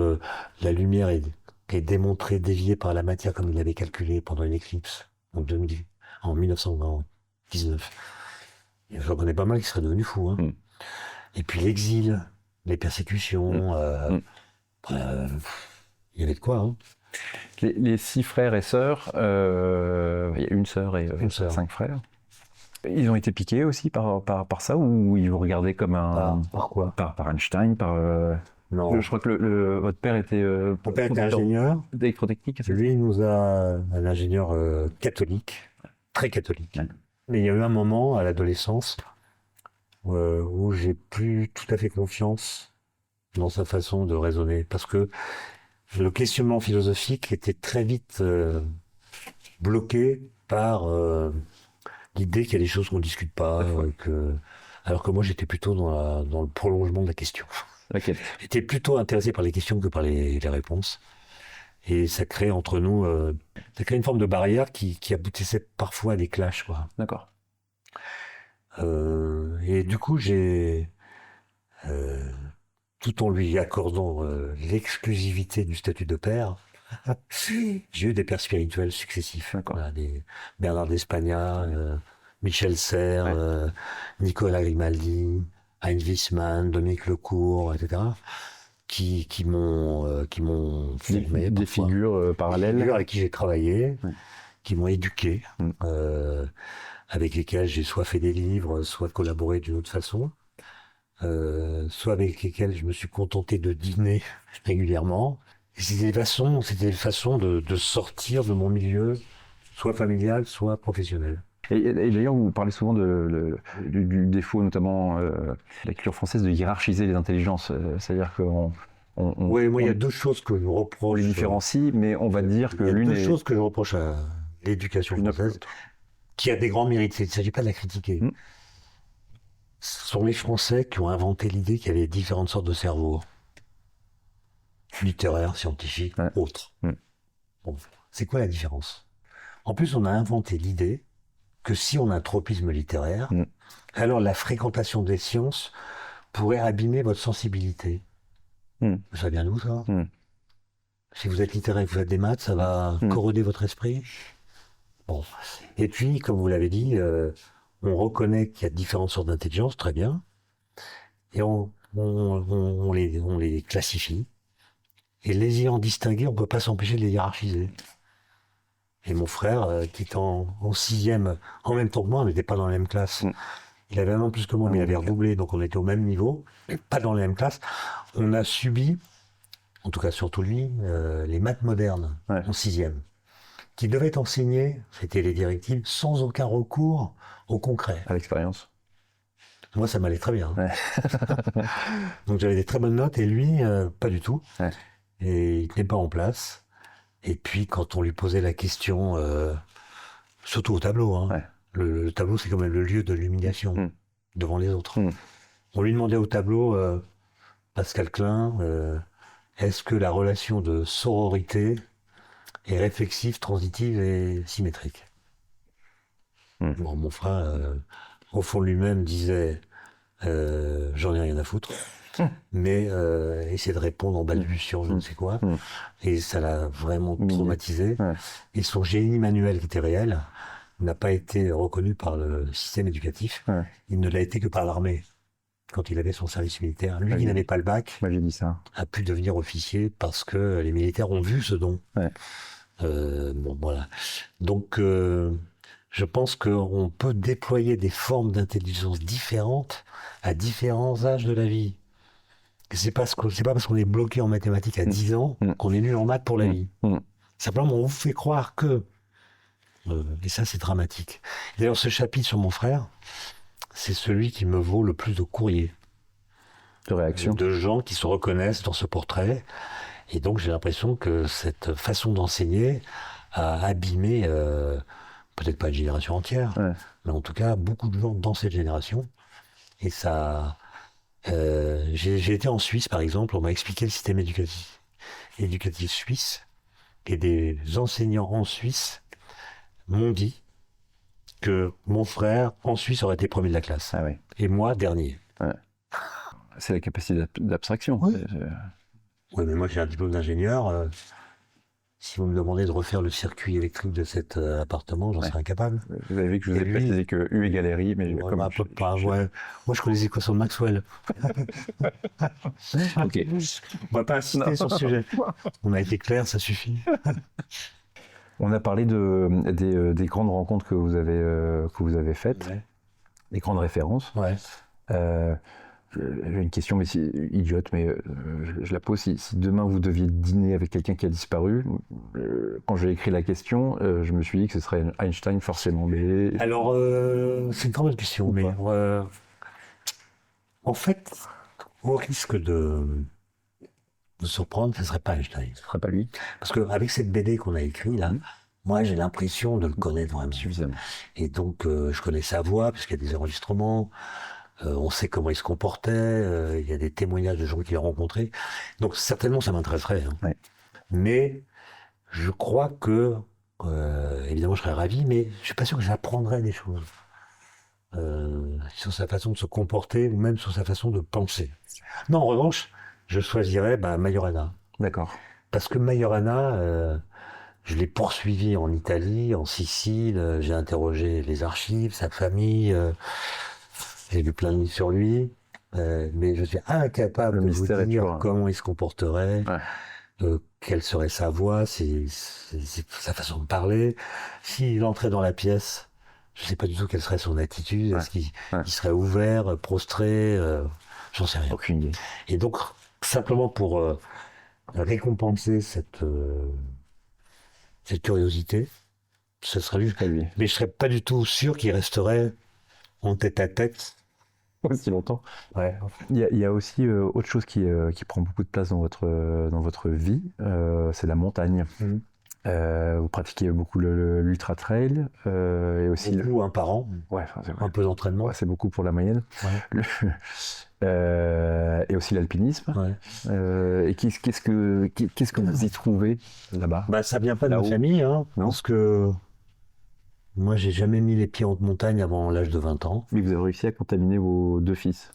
la lumière est démontrée, déviée par la matière comme il l'avait calculé pendant une éclipse en 1919, je connais pas mal qui serait devenu fou. Et puis l'exil, les persécutions, il y avait de quoi. Les 6 frères et sœurs, il y a une sœur et 5 frères. Ils ont été piqués aussi par ça, ou ils vous regardaient comme un... Par quoi? Par Einstein, Non. Je crois que votre père était... Mon père était ingénieur. D'électrotechnique. Lui, il nous a un ingénieur catholique, très catholique. Mais il y a eu un moment, à l'adolescence, où j'ai plus tout à fait confiance dans sa façon de raisonner. Parce que le questionnement philosophique était très vite bloqué par... l'idée qu'il y a des choses qu'on ne discute pas, alors que moi j'étais plutôt dans le prolongement de la question. J'étais plutôt intéressé par les questions que par les réponses. Et ça crée entre nous, ça crée une forme de barrière qui aboutissait parfois à des clashs, quoi. D'accord. Et du coup, tout en lui accordant l'exclusivité du statut de père, j'ai eu des pères spirituels successifs. Voilà, Bernard d'Espagna, Michel Serres, Nicolas Grimaldi, Heinz Wiesmann, Dominique Lecourt, etc., qui m'ont formé. Des parfois. figures Des parallèles. figures avec qui j'ai travaillé, Ouais. qui m'ont éduqué, Mm. avec lesquels j'ai soit fait des livres, soit collaboré d'une autre façon, soit avec lesquels je me suis contenté de dîner régulièrement. Et c'était des façons de sortir de mon milieu, soit familial, soit professionnel. Et d'ailleurs, vous parlez souvent du défaut, notamment de la culture française, de hiérarchiser les intelligences. C'est-à-dire qu'on Oui, moi, il y a deux choses que je on reproche. les différencie, mais on va dire que Il y a l'une deux est choses que je reproche à l'éducation plus noble que française, l'autre. qui a des grands mérites. Il ne s'agit pas de la critiquer. Mm. Ce sont les Français qui ont inventé l'idée qu'il y avait différentes sortes de cerveaux. Littéraires, scientifiques, Ouais. autres. Mm. Bon, c'est quoi la différence? En plus, on a inventé l'idée que si on a un tropisme littéraire, Mm. alors la fréquentation des sciences pourrait abîmer votre sensibilité. Mm. Ça vient d'où, ça? Mm. Si vous êtes littéraire et que vous faites des maths, ça va corroder votre esprit? Bon. Et puis, comme vous l'avez dit, on reconnaît qu'il y a différentes sortes d'intelligence, très bien, et on les classifie. Et les ayant distingués, on ne peut pas s'empêcher de les hiérarchiser. Et mon frère, qui est en sixième, en même temps que moi, on n'était pas dans la même classe. Mm. Il avait un an plus que moi, mais il avait redoublé, donc on était au même niveau, mais pas dans la même classe. On a subi, en tout cas surtout lui, les maths modernes, Ouais. en sixième, qui devaient enseigner, c'était les directives, sans aucun recours au concret. À l'expérience. Moi, ça m'allait très bien. Ouais. Donc j'avais des très bonnes notes, et lui, pas du tout. Ouais. Et il tenait pas en place. Et puis, quand on lui posait la question, surtout au tableau, hein, Ouais. le tableau, c'est quand même le lieu de l'humiliation Mm. devant les autres. Mm. On lui demandait au tableau, Pascal Klein, est-ce que la relation de sororité est réflexive, transitive et symétrique? Mm. Bon, mon frère, au fond de lui-même, disait j'en ai rien à foutre, mais essayer de répondre en balbutiant je ne sais quoi, et ça l'a vraiment traumatisé. Ouais. Et son génie manuel, qui était réel, n'a pas été reconnu par le système éducatif. Ouais. Il ne l'a été que par l'armée, quand il avait son service militaire. Lui, Ouais. qui n'avait pas le bac, Moi, j'ai dit ça. a pu devenir officier parce que les militaires ont vu ce don. Ouais. Bon, voilà. Donc, je pense qu'on peut déployer des formes d'intelligence différentes à différents âges de la vie. C'est pas parce qu'on est bloqué en mathématiques à 10 ans qu'on est nul en maths pour la vie. Simplement, on vous fait croire que... et ça, c'est dramatique. D'ailleurs, ce chapitre sur mon frère, c'est celui qui me vaut le plus de courriers. De réaction. De gens qui se reconnaissent dans ce portrait. Et donc, j'ai l'impression que cette façon d'enseigner a abîmé, peut-être pas une génération entière, Ouais. mais en tout cas, beaucoup de gens dans cette génération. Et ça... j'ai été en Suisse, par exemple, on m'a expliqué le système éducatif suisse, et des enseignants en Suisse m'ont dit que mon frère, en Suisse, aurait été premier de la classe. Ah ouais. Et moi, dernier. C'est la capacité d'abstraction. Oui. Oui, mais moi, j'ai un diplôme d'ingénieur. Si vous me demandez de refaire le circuit électrique de cet appartement, j'en serais incapable. Vous avez vu que je vous ai Et lui- précisé que U égale RI, mais Ouais, comme bah, ouais. Moi, je connais les équations de Maxwell. Ok. On va pas insister sur ce sujet. On a été clair, ça suffit. On a parlé des grandes rencontres que vous avez faites, Ouais. des grandes références. Ouais. J'ai une question, mais idiote, mais je la pose. Si demain vous deviez dîner avec quelqu'un qui a disparu, quand j'ai écrit la question, je me suis dit que ce serait Einstein forcément. Mais Alors, c'est une très bonne question, mais en fait, au risque de surprendre, ce ne serait pas Einstein. ce serait pas lui Parce qu'avec cette BD qu'on a écrite, là, moi, j'ai l'impression de le connaître vraiment. suffisamment. Et donc, je connais sa voix, puisqu'il y a des enregistrements. On sait comment il se comportait. Il y a des témoignages de gens qu'il a rencontrés. Donc, certainement, ça m'intéresserait. Hein. Ouais. Mais je crois que, évidemment, je serais ravi, mais je suis pas sûr que j'apprendrais des choses sur sa façon de se comporter ou même sur sa façon de penser. Non, en revanche, je choisirais Majorana. D'accord. Parce que Majorana, je l'ai poursuivi en Italie, en Sicile. J'ai interrogé les archives, sa famille. J'ai lu plein de livres sur lui. mais je suis incapable Le de vous mystère est dire toujours, hein. comment il se comporterait, Ouais. quelle serait sa voix, sa façon de parler. S'il entrait dans la pièce, je ne sais pas du tout quelle serait son attitude. Ouais. Est-ce qu'il Ouais. il serait ouvert, prostré, j'en sais rien. Aucune idée. Et donc, simplement pour récompenser cette curiosité, ce serait lui. Pas lui. Mais je serais pas du tout sûr qu'il resterait en tête à tête. Aussi longtemps. Ouais. Il y a aussi autre chose qui prend beaucoup de place dans votre vie, c'est la montagne. Mhm. Vous pratiquez beaucoup l'ultra trail et aussi Beaucoup, un par an, ouais, enfin, c'est, un peu d'entraînement. ouais, c'est beaucoup pour la moyenne. Ouais. Et aussi l'alpinisme. Ouais. Et qu'est-ce que vous y trouvez là-bas? Bah, ça vient pas de ma Là-haut. famille, hein, Non. parce que moi, j'ai jamais mis les pieds en haute montagne avant l'âge de 20 ans. Mais vous avez réussi à contaminer vos 2 fils.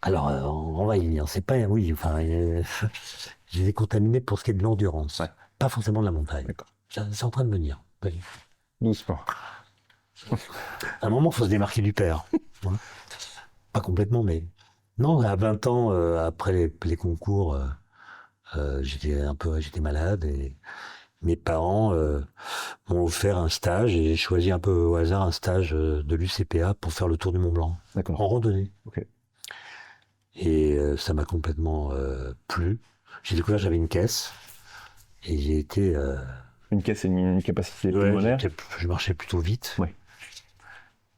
Alors, on va y venir. C'est pas, oui, enfin, j'ai été contaminé pour ce qui est de l'endurance, Ouais. pas forcément de la montagne. D'accord. C'est en train de venir. Oui. Doucement. À un moment, il faut se démarquer du père. Hein. Pas complètement, mais non. À 20 ans, après les concours, j'étais malade et mes parents m'ont offert un stage et j'ai choisi un peu au hasard un stage de l'UCPA pour faire le tour du Mont Blanc D'accord. en randonnée. Ok. Et ça m'a complètement plu. J'ai découvert que j'avais une caisse et j'ai été. Une caisse et une capacité Ouais, pulmonaire. je marchais plutôt vite. Ouais.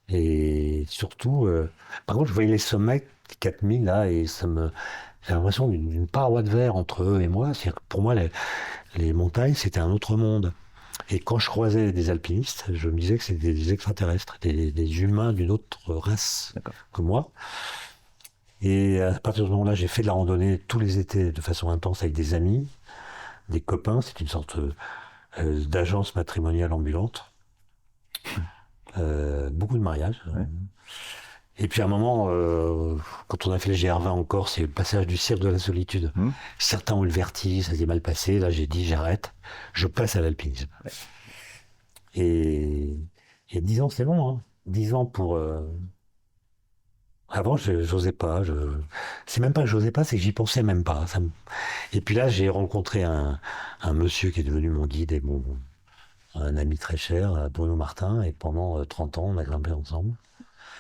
Et surtout, par contre, je voyais les sommets 4000 là et j'ai l'impression d'une paroi de verre entre eux et moi. C'est-à-dire que pour moi, les montagnes, c'était un autre monde. Et quand je croisais des alpinistes, je me disais que c'était des extraterrestres, des humains d'une autre race D'accord. que moi. Et à partir de ce moment-là, j'ai fait de la randonnée tous les étés de façon intense avec des amis, des copains. C'est une sorte d'agence matrimoniale ambulante. Beaucoup de mariages. Ouais. Et puis à un moment, quand on a fait le GR20 en Corse, c'est le passage du cirque de la solitude. Certains ont eu le vertige, ça s'est mal passé. Là, j'ai dit, j'arrête, je passe à l'alpinisme. Ouais. Et 10 ans, c'est long. Hein. 10 ans pour... Avant, j'osais pas. C'est même pas que j'osais pas, c'est que j'y pensais même pas. Et puis là, j'ai rencontré un monsieur qui est devenu mon guide et un ami très cher, Bruno Martin, et pendant 30 ans, on a grimpé ensemble.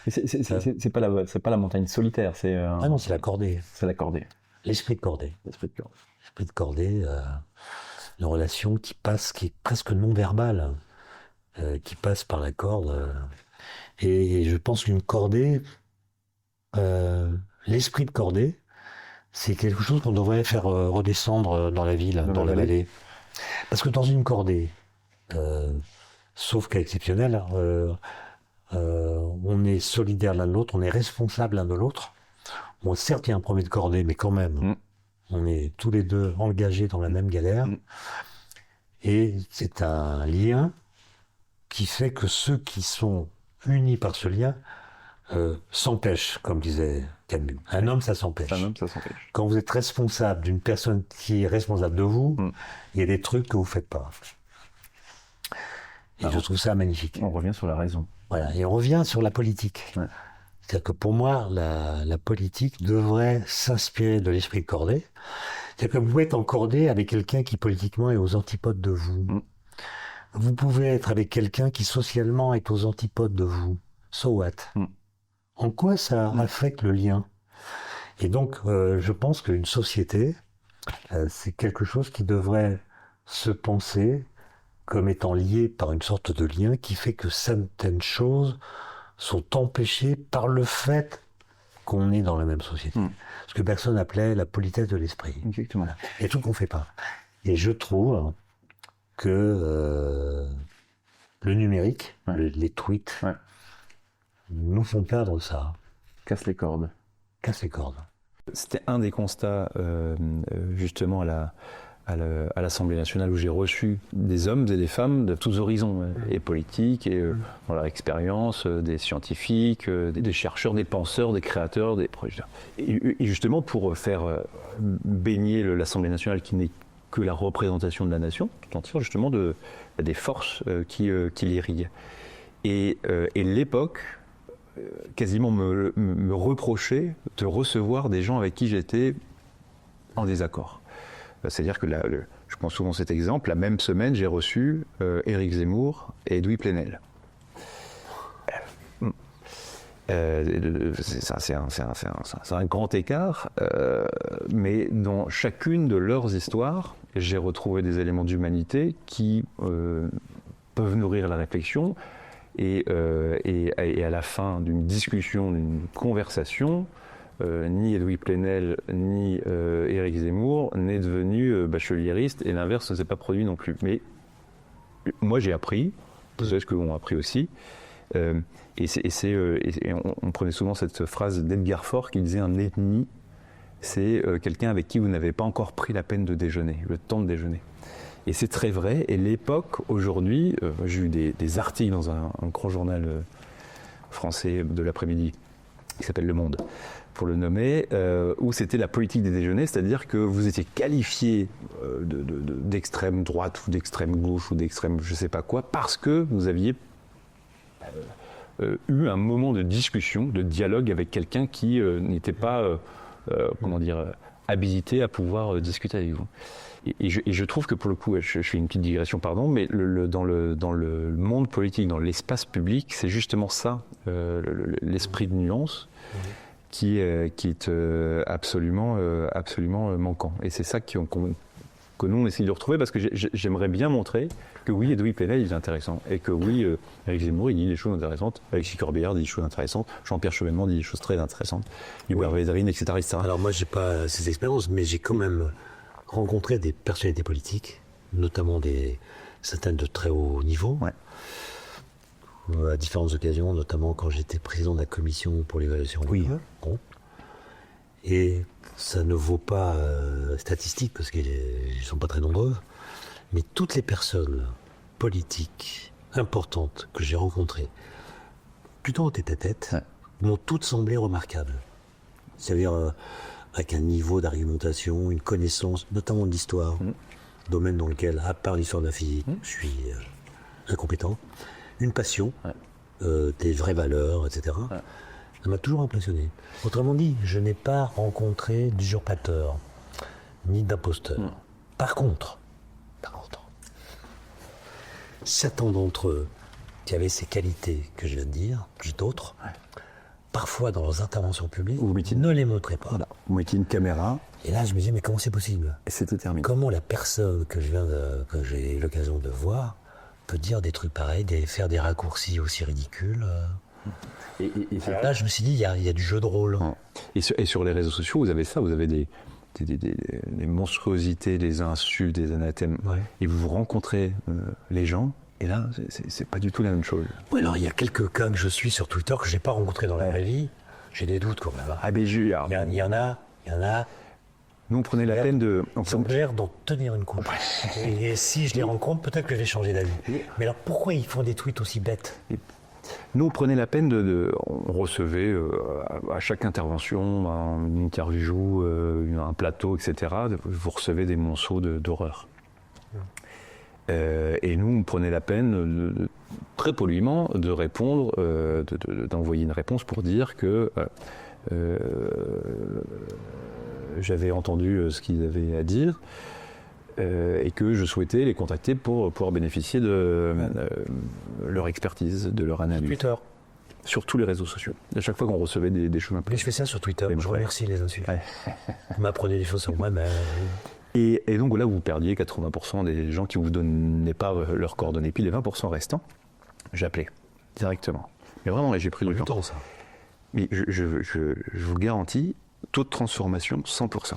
C'est pas la montagne solitaire, c'est Ah non, c'est la cordée. c'est la cordée. L'esprit de cordée. L'esprit de cordée. L'esprit de cordée, une relation qui est presque non-verbale, qui passe par la corde. Et je pense qu'une cordée, l'esprit de cordée, c'est quelque chose qu'on devrait faire redescendre dans la ville, dans la vallée. Parce que dans une cordée, sauf cas exceptionnel, on est solidaire l'un de l'autre, on est responsable l'un de l'autre. Bon, certes, il y a un premier de cordée, mais quand même, on est tous les deux engagés dans la même galère. Et c'est un lien qui fait que ceux qui sont unis par ce lien s'empêchent, comme disait Camus. Un homme, ça s'empêche. Un homme, ça s'empêche. Quand vous êtes responsable d'une personne qui est responsable de vous, il y a des trucs que vous ne faites pas. Et je trouve ça magnifique. On revient sur la raison. Voilà. Et on revient sur la politique. Ouais. C'est-à-dire que pour moi, la politique devrait s'inspirer de l'esprit de cordée. C'est-à-dire que vous pouvez être en cordée avec quelqu'un qui politiquement est aux antipodes de vous. Vous pouvez être avec quelqu'un qui socialement est aux antipodes de vous. So what? En quoi ça affecte le lien? Et donc, je pense qu'une société, c'est quelque chose qui devrait se penser comme étant lié par une sorte de lien qui fait que certaines choses sont empêchées par le fait qu'on est dans la même société. Ce que personne appelait la politesse de l'esprit. Exactement. Et tout qu'on ne fait pas. Et je trouve que le numérique, les tweets, nous font perdre ça. Casse les cordes. Casse les cordes. C'était un des constats justement à l'Assemblée nationale où j'ai reçu des hommes et des femmes de tous horizons, et politiques, et dans leur expérience, des scientifiques, des chercheurs, des penseurs, des créateurs, des projets. Et justement pour faire baigner l'Assemblée nationale qui n'est que la représentation de la nation, tout entière, justement des forces qui l'irriguent. Et l'époque quasiment me reprocher de recevoir des gens avec qui j'étais en désaccord. C'est-à-dire que je prends souvent cet exemple, la même semaine, j'ai reçu Éric Zemmour et Edoui Plenel. C'est un grand écart, mais dans chacune de leurs histoires, j'ai retrouvé des éléments d'humanité qui peuvent nourrir la réflexion, et à la fin d'une discussion, d'une conversation, ni Edoui Plenel ni Éric Zemmour n'est devenu bacheliériste, et l'inverse ne s'est pas produit non plus. Mais moi j'ai appris, vous savez ce que l'on a appris aussi, et on prenait souvent cette phrase d'Edgar Faure qui disait un ennemi, c'est quelqu'un avec qui vous n'avez pas encore pris la peine de déjeuner, le temps de déjeuner. Et c'est très vrai, et l'époque aujourd'hui, j'ai eu des articles dans un grand journal français de l'après-midi qui s'appelle Le Monde, pour le nommer, où c'était la politique des déjeuners, c'est-à-dire que vous étiez qualifié d'extrême droite ou d'extrême gauche ou d'extrême je ne sais pas quoi, parce que vous aviez eu un moment de discussion, de dialogue avec quelqu'un qui n'était pas, habilité à pouvoir discuter avec vous. Et je trouve que pour le coup, je fais une petite digression, pardon, mais dans le monde politique, dans l'espace public, c'est justement ça, l'esprit de nuance, qui est absolument manquant. Et c'est ça que nous, on essaie de retrouver, parce que j'aimerais bien montrer que oui, Edoui Plenel, il est intéressant, et que oui, Éric Zemmour, il dit des choses intéressantes, Alexis Corbière dit des choses intéressantes, Jean-Pierre Chevènement dit des choses très intéressantes, Hubert Védrine, etc., etc. Alors moi, j'ai pas ces expériences, mais j'ai quand même rencontré des personnalités politiques, notamment certaines de très haut niveau, à différentes occasions, notamment quand j'étais président de la commission pour l'évaluation. Oui. Bon. Et ça ne vaut pas statistique, parce qu'ils ne sont pas très nombreux, mais toutes les personnes politiques importantes que j'ai rencontrées, plutôt en tête-à-tête, m'ont toutes semblé remarquables. C'est-à-dire avec un niveau d'argumentation, une connaissance, notamment de l'histoire, domaine dans lequel, à part l'histoire de la physique, je suis incompétent, une passion, des vraies valeurs, etc. Ça m'a toujours impressionné. Autrement dit, je n'ai pas rencontré d'usurpateur, ni d'imposteur. Par contre, certains d'entre eux qui avaient ces qualités que je viens de dire, plus d'autres, parfois dans leurs interventions publiques, ne les montraient pas. Voilà. Vous mettiez une caméra. Et là, je me disais, mais comment c'est possible ? Et c'était terminé. Comment la personne que j'ai eu l'occasion de voir peut dire des trucs pareils, faire des raccourcis aussi ridicules Et là, je me suis dit, il y a du jeu de rôle. Et sur les réseaux sociaux, vous avez ça, vous avez des monstruosités, des insultes, des anathèmes. Et vous rencontrez les gens, et là, c'est pas du tout la même chose. Oui, alors il y a quelques cas que je suis sur Twitter que je n'ai pas rencontrés dans la vraie vie. J'ai des doutes quand même. Ah ben, il y en a. Nous, on prenait la peine de... Ils ont l'air d'en tenir une couche. Et si je les rencontre, peut-être que je vais changer d'avis. Mais alors, pourquoi ils font des tweets aussi bêtes ? Nous, on prenait la peine on recevait à chaque intervention, une interview, un plateau, etc. Vous recevez des monceaux d'horreur. Et nous, on prenait la peine, très poliment, de répondre, d'envoyer une réponse pour dire que j'avais entendu ce qu'ils avaient à dire, et que je souhaitais les contacter pour pouvoir bénéficier de leur expertise, de leur analyse. Twitter. Sur tous les réseaux sociaux. À chaque fois qu'on recevait des choses un peu... Mais je fais ça sur Twitter, je remercie les insultes. Vous m'apprenez des choses sur moi, mais... Et donc là, vous perdiez 80% des gens qui ne vous donnaient pas leurs coordonnées. Puis les 20% restants, j'appelais directement. Mais vraiment, j'ai pris du temps. Ça. Mais je vous garantis, taux de transformation 100%.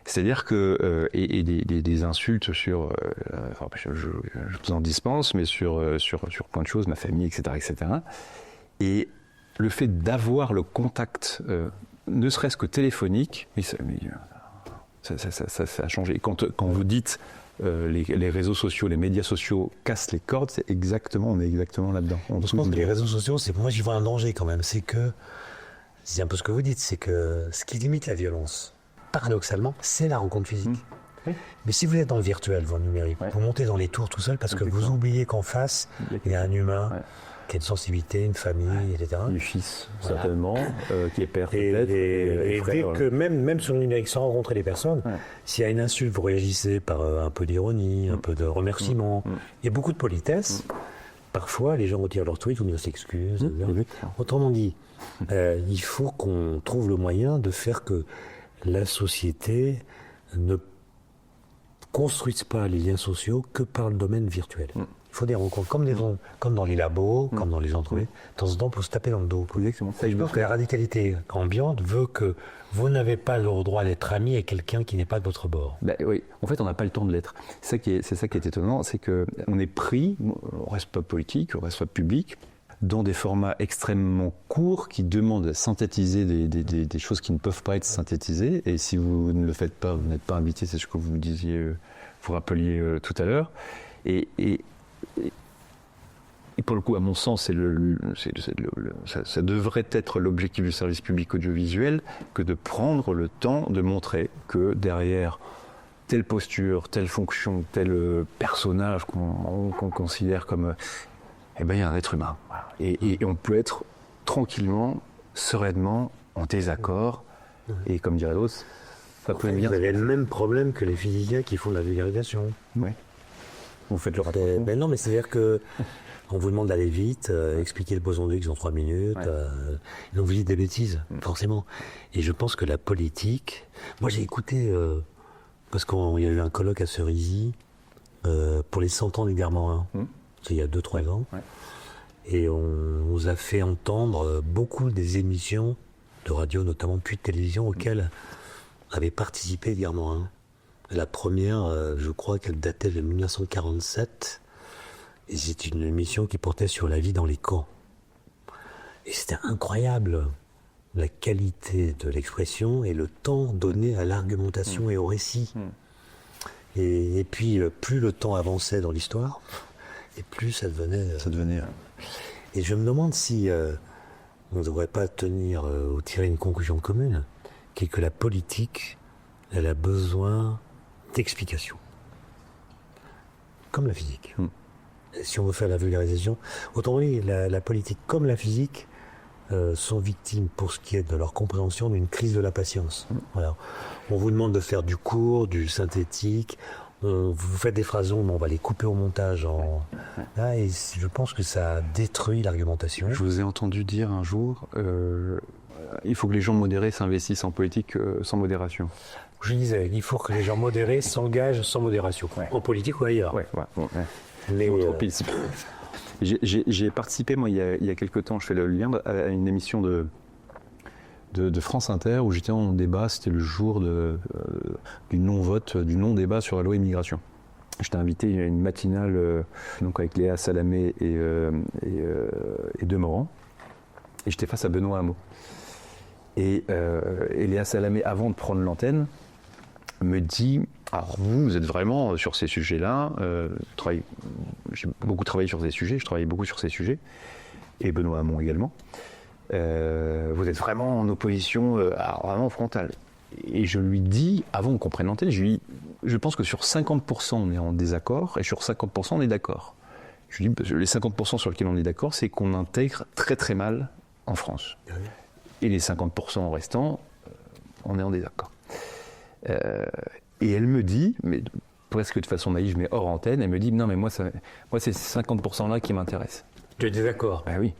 C'est-à-dire que, et des insultes sur, je vous en dispense, mais sur plein de choses, ma famille, etc., etc. Et le fait d'avoir le contact, ne serait-ce que téléphonique, ça a changé. Quand vous dites les réseaux sociaux, les médias sociaux cassent les cordes, on est exactement là-dedans. Je pense que les réseaux sociaux, moi j'y vois un danger quand même, c'est un peu ce que vous dites, c'est que ce qui limite la violence, paradoxalement, c'est la rencontre physique. Oui. Mais si vous êtes dans le virtuel, dans le numérique, vous montez dans les tours tout seul parce que vous oubliez qu'en face, il y a un humain qui a une sensibilité, une famille, etc. Qui est fils, Voilà. certainement, qui est père Et, peut-être. et frère, dès voilà. que même sur le numérique, sans rencontrer les personnes, Ouais. s'il y a une insulte, vous réagissez par un peu d'ironie, un peu de remerciement. Il y a beaucoup de politesse. Parfois, les gens retirent leur tweet ou bien s'excusent. Autrement dit, il faut qu'on trouve le moyen de faire que la société ne construise pas les liens sociaux que par le domaine virtuel. Il faut des rencontres, comme dans les labos, comme dans les entreprises. De temps en temps, pour se taper dans le dos. Exactement. Je pense que la radicalité ambiante veut que vous n'avez pas le droit d'être ami avec quelqu'un qui n'est pas de votre bord. Ben oui, en fait, on n'a pas le temps de l'être. C'est ça qui est étonnant, c'est qu'on est pris, on reste pas politique, on reste pas public, dans des formats extrêmement courts qui demandent à synthétiser des choses qui ne peuvent pas être synthétisées. Et si vous ne le faites pas, vous n'êtes pas invité, c'est ce que vous me disiez, vous rappeliez tout à l'heure. Et pour le coup, à mon sens, ça devrait être l'objectif du service public audiovisuel que de prendre le temps de montrer que derrière telle posture, telle fonction, tel personnage qu'on considère comme... Eh ben, il y a un être humain. Voilà. Et on peut être tranquillement, sereinement, en désaccord. Et comme dirait l'autre, ça peut bien... Vous avez le même problème que les physiciens qui font de la vulgarisation. Oui. Vous faites le rapport. Ben non, mais c'est-à-dire que on vous demande d'aller vite, expliquer le boson de Higgs en 3 minutes. Donc vous dites des bêtises, forcément. Et je pense que la politique... Moi, j'ai écouté... parce qu'il y a eu un colloque à Cerisy pour les 100 ans d'Edgar Morin. C'est il y a 2-3 ans. Ouais. Et on nous a fait entendre beaucoup des émissions de radio, notamment puis de télévision, auxquelles avait participé Edgar Morin. La première, je crois qu'elle datait de 1947. Et c'est une émission qui portait sur la vie dans les camps. Et c'était incroyable, la qualité de l'expression et le temps donné à l'argumentation et au récit. Et puis, plus le temps avançait dans l'histoire, et plus ça devenait... Et je me demande si on ne devrait pas tenir ou tirer une conclusion commune, qui est que la politique, elle a besoin d'explications. Comme la physique. Si on veut faire la vulgarisation, autrement dit, la politique comme la physique sont victimes, pour ce qui est de leur compréhension, d'une crise de la patience. Voilà. On vous demande de faire du court, du synthétique. Vous faites des phrases longues, mais on va les couper au montage. Là, et je pense que ça détruit l'argumentation. Je vous ai entendu dire un jour, il faut que les gens modérés s'investissent en politique sans modération. Je disais, il faut que les gens modérés s'engagent sans modération, en politique ou ailleurs. Mais j'ai participé, moi, il y a quelques temps, je fais le lien à une émission de France Inter où j'étais en débat, c'était le jour du non-vote, du non-débat sur la loi immigration. J'étais invité à une matinale donc avec Léa Salamé et Demorand, et j'étais face à Benoît Hamon. Et Léa Salamé, avant de prendre l'antenne, me dit: alors vous êtes vraiment sur ces sujets-là, j'ai beaucoup travaillé sur ces sujets, je travaille beaucoup sur ces sujets, et Benoît Hamon également. Vous êtes vraiment en opposition, vraiment frontale. Et je lui dis, avant qu'on prenne l'antenne, je lui dis, je pense que sur 50% on est en désaccord, et sur 50% on est d'accord. Je lui dis, les 50% sur lesquels on est d'accord, c'est qu'on intègre très très mal en France. Et les 50% restants, on est en désaccord. Et elle me dit, mais presque de façon naïve, mais hors antenne, elle me dit, non mais moi c'est ces 50%-là qui m'intéressent. Tu es désaccord? Ben oui.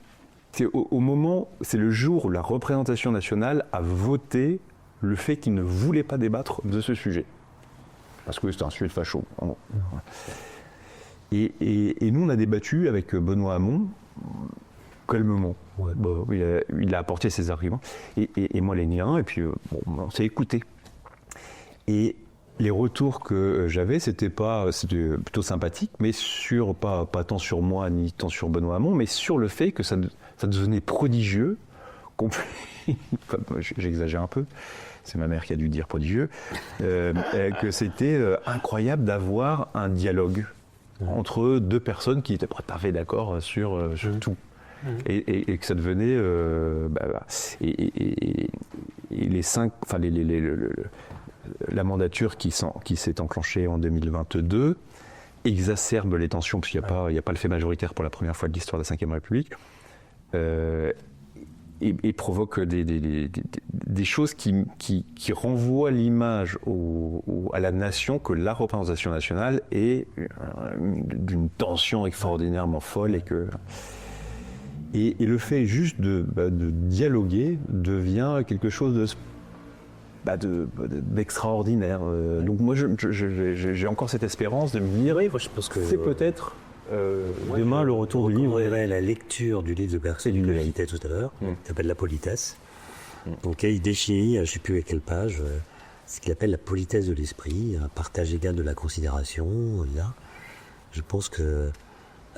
C'est au moment, c'est le jour où la représentation nationale a voté le fait qu'il ne voulait pas débattre de ce sujet. Parce que c'est un sujet de facho. Et nous, on a débattu avec Benoît Hamon, calmement. Il a apporté ses arguments, et moi les miens, et puis on s'est écouté. Et les retours que j'avais, c'était plutôt sympathique, mais pas tant sur moi, ni tant sur Benoît Hamon, mais sur le fait que ça devenait prodigieux, j'exagère un peu, c'est ma mère qui a dû dire prodigieux, que c'était incroyable d'avoir un dialogue entre deux personnes qui étaient pas fait d'accord sur tout. Et que ça devenait et les 5, enfin la mandature qui s'est enclenchée en 2022 exacerbe les tensions, puisqu'il n'y a pas le fait majoritaire pour la première fois de l'histoire de la Ve République, et provoque des choses qui renvoient l'image à la nation que la représentation nationale est d'une tension extraordinairement folle, et le fait juste de dialoguer devient quelque chose d'extraordinaire. Donc moi, j'ai encore cette espérance de me dire, je pense que c'est peut-être demain le retour du livre. La lecture du livre de Bergson, que je citais tout à l'heure, qui s'appelle La politesse. Donc il définit, je ne sais plus à quelle page, ce qu'il appelle la politesse de l'esprit, un partage égal de la considération. Là, je pense que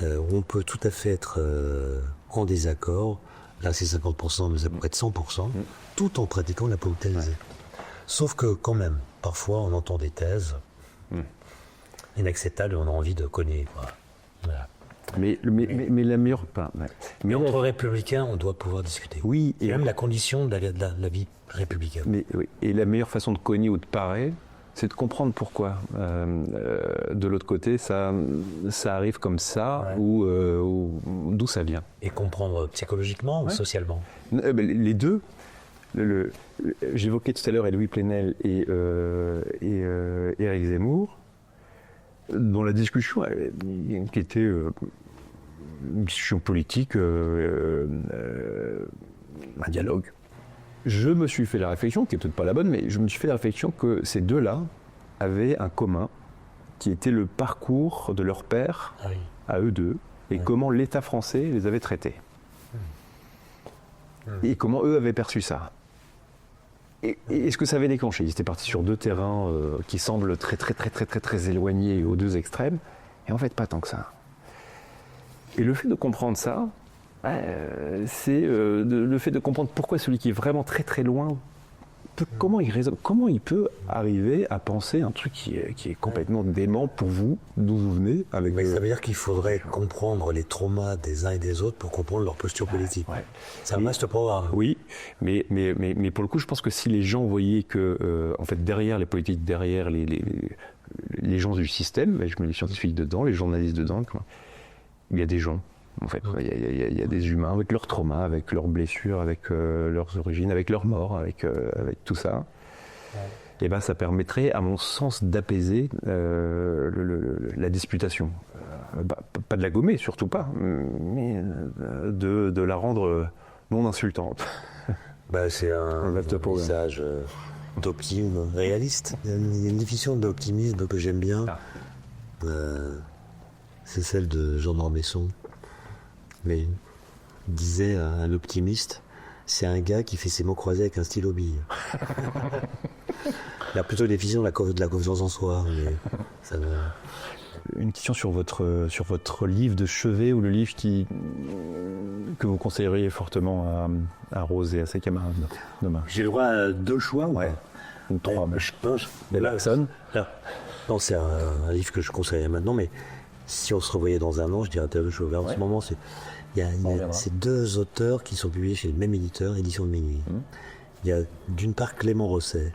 on peut tout à fait être en désaccord. Là, c'est 50%, mais ça pourrait être 100%, tout en pratiquant la politesse. Sauf que quand même, parfois, on entend des thèses inacceptables et on a envie de cogner. Voilà. Mais la meilleure... Mais entre républicains, on doit pouvoir discuter. Oui. C'est même la condition de la vie républicaine. Mais, oui. Et la meilleure façon de cogner ou de parer, c'est de comprendre pourquoi. De l'autre côté, ça arrive comme ça, ou d'où ça vient. Et comprendre psychologiquement ou socialement. Les deux. J'évoquais tout à l'heure Louis Plenel et Éric Zemmour, dont la discussion, qui était une discussion politique, un dialogue. Je me suis fait la réflexion, qui n'est peut-être pas la bonne, mais je me suis fait la réflexion que ces deux-là avaient un commun, qui était le parcours de leur père à eux deux, et comment l'État français les avait traités. Et comment eux avaient perçu ça. Et ce que ça avait déclenché, ils étaient partis sur deux terrains qui semblent très, très, très, très, très, très éloignés aux deux extrêmes, et en fait pas tant que ça. Et le fait de comprendre ça, c'est le fait de comprendre pourquoi celui qui est vraiment très très loin, comment il peut arriver à penser un truc qui est complètement dément pour vous, d'où vous venez. Ça veut dire qu'il faudrait comprendre les traumas des uns et des autres pour comprendre leur posture politique. C'est un vaste programme. Oui, mais pour le coup, je pense que si les gens voyaient que, en fait, derrière les politiques, derrière les gens du système, je mets les scientifiques dedans, les journalistes dedans, il y a des gens. En fait, il y a des humains avec leurs traumas, avec leurs blessures, avec leurs origines, avec leurs morts, avec tout ça. Et ça permettrait, à mon sens, d'apaiser la disputation. Pas de la gommer, surtout pas, mais de la rendre non insultante. C'est un message d'optimisme réaliste. Il y a une définition d'optimisme que j'aime bien. C'est celle de Jean d'Ormesson. Mais il disait un optimiste, c'est un gars qui fait ses mots croisés avec un stylo bille. Il a plutôt une définition de la confiance en soi. Mais ça ne... Une question sur votre livre de chevet, ou le livre que vous conseilleriez fortement à Rose et à ses camarades demain. J'ai le droit à 2 choix. Ou 3. Je pense. Bergson. Non, c'est un livre que je conseillerais maintenant, mais si on se revoyait dans un an, je dirais Théodore Chauvet. En ce moment, il y a ces 2 auteurs qui sont publiés chez le même éditeur, Édition de Minuit. Il y a d'une part Clément Rosset,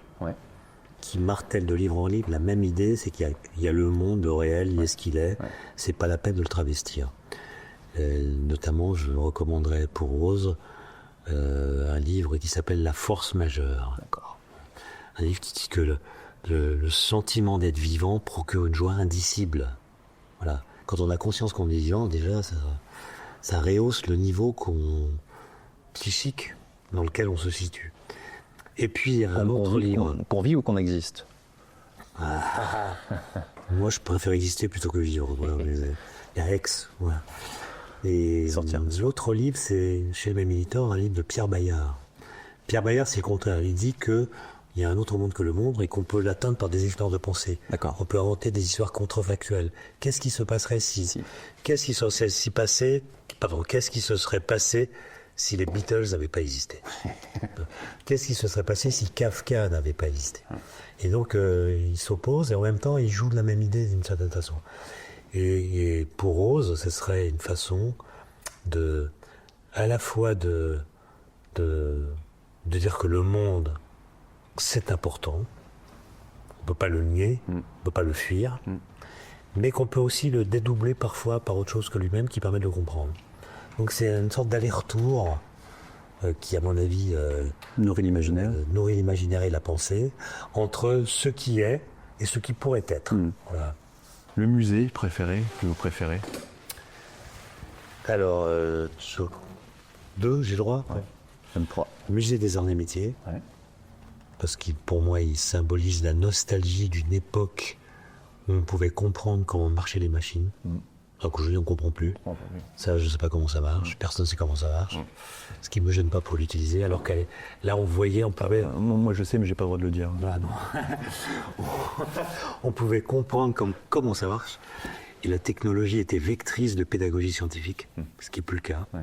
qui martèle de livre en livre la même idée, c'est qu'il y a le monde, le réel, il est ce qu'il est, c'est pas la peine de le travestir. Notamment, je recommanderais pour Rose un livre qui s'appelle La force majeure. D'accord. Un livre qui dit que le sentiment d'être vivant procure une joie indicible. Voilà. Quand on a conscience qu'on est vivant, déjà, ça rehausse le niveau psychique dans lequel on se situe. Et puis, un autre livre. Qu'on vit ou qu'on existe. Moi, je préfère exister plutôt que vivre. Voilà. Il y a Ex. Voilà. Et l'autre livre, c'est chez le même éditeur, un livre de Pierre Bayard. Pierre Bayard, c'est le contraire. Il dit qu'il y a un autre monde que le monde et qu'on peut l'atteindre par des histoires de pensée. D'accord. On peut inventer des histoires contrefactuelles. Qu'est-ce qui se passerait Qu'est-ce qui se serait passé si les Beatles n'avaient pas existé? Qu'est-ce qui se serait passé si Kafka n'avait pas existé? Et donc, ils s'opposent et en même temps, ils jouent de la même idée d'une certaine façon. Et pour Rose, ce serait une façon à la fois de dire que le monde, c'est important. On ne peut pas le nier, on ne peut pas le fuir. mais qu'on peut aussi le dédoubler parfois par autre chose que lui-même qui permet de le comprendre. Donc c'est une sorte d'aller-retour qui, à mon avis, Nourrit l'imaginaire. nourrit l'imaginaire et la pensée, entre ce qui est et ce qui pourrait être. Voilà. Le musée préféré, que vous préférez? Alors, deux, j'ai le droit. Ouais. J'aime 3. Le musée des arts et métiers, Ouais. parce qu'il, pour moi, il symbolise la nostalgie d'une époque où on pouvait comprendre comment marchaient les machines. Alors qu'aujourd'hui, on ne comprend plus. Ça, je ne sais pas comment ça marche. Personne ne sait comment ça marche. Ce qui ne me gêne pas pour l'utiliser. Alors que là, on voyait, on pouvait... Moi je sais, mais j'ai pas le droit de le dire. Voilà, non. On pouvait comprendre comment ça marche. Et la technologie était vectrice de pédagogie scientifique, ce qui n'est plus le cas. Ouais.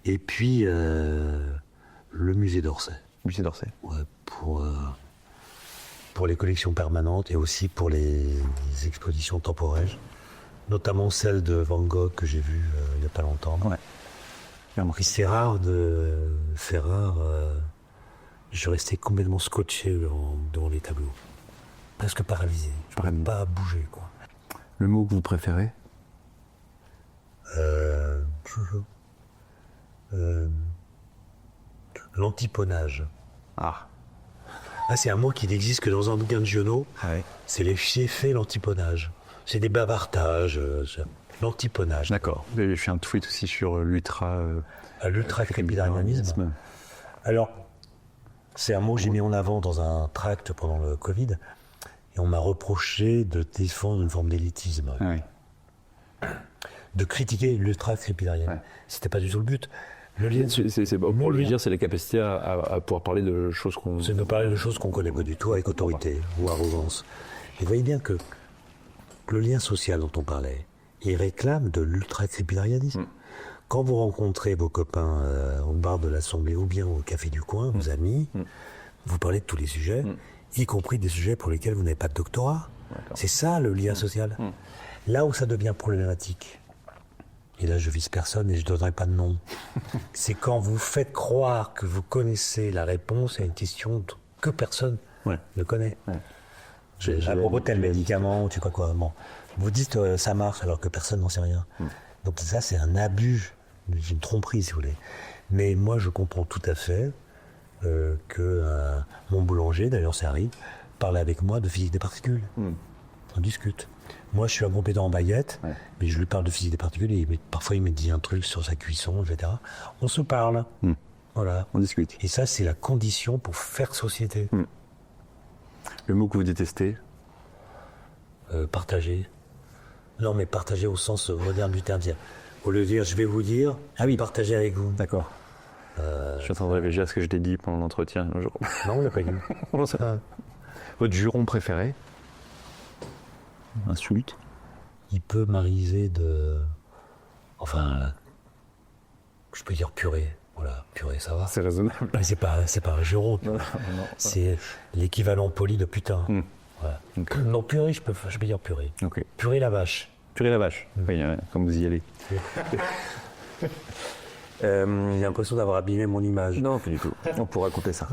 Et puis, le musée d'Orsay. Musée d'Orsay. Ouais, pour les collections permanentes et aussi pour les expositions temporaires. Notamment celle de Van Gogh que j'ai vue il n'y a pas longtemps. Ouais. Et c'est rare. Je restais complètement scotché devant les tableaux. Presque paralysé. Je ne pouvais pas bouger, quoi. Le mot que vous préférez? L'antiponnage. Ah. Ah, c'est un mot qui n'existe que dans un bouquin de Giono. Ouais. C'est les fiefs, l'antiponnage. C'est des bavardages. L'antiponnage. D'accord. J'ai fait un tweet aussi sur l'ultra... l'ultra-crépidarianisme. Alors, c'est un mot que j'ai mis en avant dans un tract pendant le Covid. Et on m'a reproché de défendre une forme d'élitisme. Ouais. De critiquer l'ultra-crépidarianisme. Ouais. C'était pas du tout le but. Le lien, Pour le dire, c'est la capacité à pouvoir parler de choses qu'on... c'est de parler de choses qu'on ne connaît pas du tout avec autorité ou arrogance. Et vous voyez bien que le lien social dont on parlait, il réclame de l'ultra-crépidarianisme. Quand vous rencontrez vos copains au bar de l'Assemblée ou bien au café du coin, vos amis, vous parlez de tous les sujets, y compris des sujets pour lesquels vous n'avez pas de doctorat. D'accord. C'est ça le lien social. Là où ça devient problématique, et là je vise personne et je ne donnerai pas de nom, c'est quand vous faites croire que vous connaissez la réponse à une question que personne ne connaît. Ouais. À propos de tel médicament, ou tu sais quoi. Bon. Vous dites ça marche alors que personne n'en sait rien. Donc ça c'est un abus, une tromperie si vous voulez. Mais moi je comprends tout à fait que mon boulanger, d'ailleurs ça arrive, parle avec moi de physique des particules. On discute. Moi, je suis incompétent en baguette, mais je lui parle de physique des particules et parfois il me dit un truc sur sa cuisson, etc. On se parle. Voilà. On discute. Et ça, c'est la condition pour faire société. Le mot que vous détestez? Partager. Non, mais partager au sens moderne du terme. Au lieu de dire, je vais vous dire, partager avec vous. D'accord. Je suis en train de réfléchir à ce que je t'ai dit pendant l'entretien. Non, on l'a pas dit. Votre juron préféré? Insulte? Il peut m'arriver de... Enfin, je peux dire purée. Voilà, purée, ça va. C'est raisonnable. Mais c'est pas un juron. Non. C'est l'équivalent poli de putain. Voilà. Okay. Non, purée, je peux dire purée. Ok. Purée la vache. Purée la vache. Oui, comme vous y allez. J'ai l'impression d'avoir abîmé mon image. Non, pas du tout. On pourra raconter ça.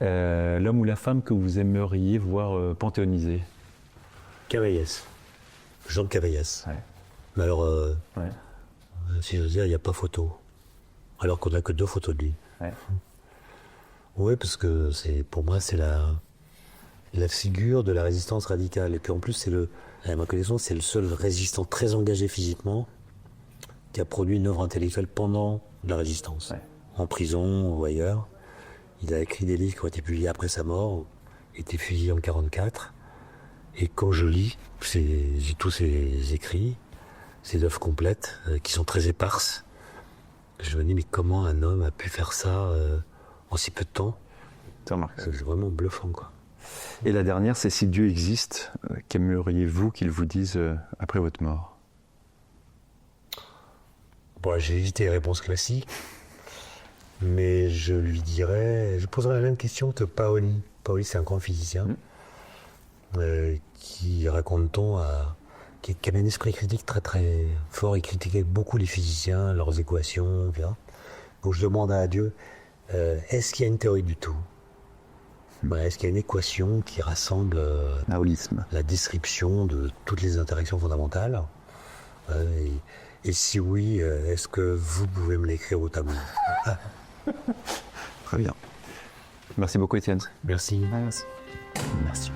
L'homme ou la femme que vous aimeriez voir panthéonisé? Cavaillès. Jean de Cavaillès. Ouais. Mais alors, si j'ose dire, il n'y a pas photo. Alors qu'on n'a que 2 photos de lui. Ouais. Oui, parce que pour moi, c'est la figure de la résistance radicale. Et puis en plus, à ma connaissance, c'est le seul résistant très engagé physiquement qui a produit une œuvre intellectuelle pendant la résistance. En prison ou ailleurs. Il a écrit des livres qui ont été publiés après sa mort, été fusillé en 1944. Et quand je lis j'ai tous ses écrits, ses œuvres complètes, qui sont très éparses, je me dis, mais comment un homme a pu faire ça en si peu de temps? C'est vraiment bluffant, quoi. Et la dernière, c'est si Dieu existe, qu'aimeriez-vous qu'il vous dise après votre mort? Bon, j'ai hésité les réponses classiques, mais je poserais la même question que Paoli. Paoli, c'est un grand physicien qui, raconte-t-on, qui avait un esprit critique très très fort. Il critiquait beaucoup les physiciens, leurs équations, etc. Donc je demande à Dieu, est-ce qu'il y a une théorie du tout? Est-ce qu'il y a une équation qui rassemble Un holisme. la description de toutes les interactions fondamentales et si oui, est-ce que vous pouvez me l'écrire au tableau? Très bien. Merci beaucoup, Étienne. Merci. Merci.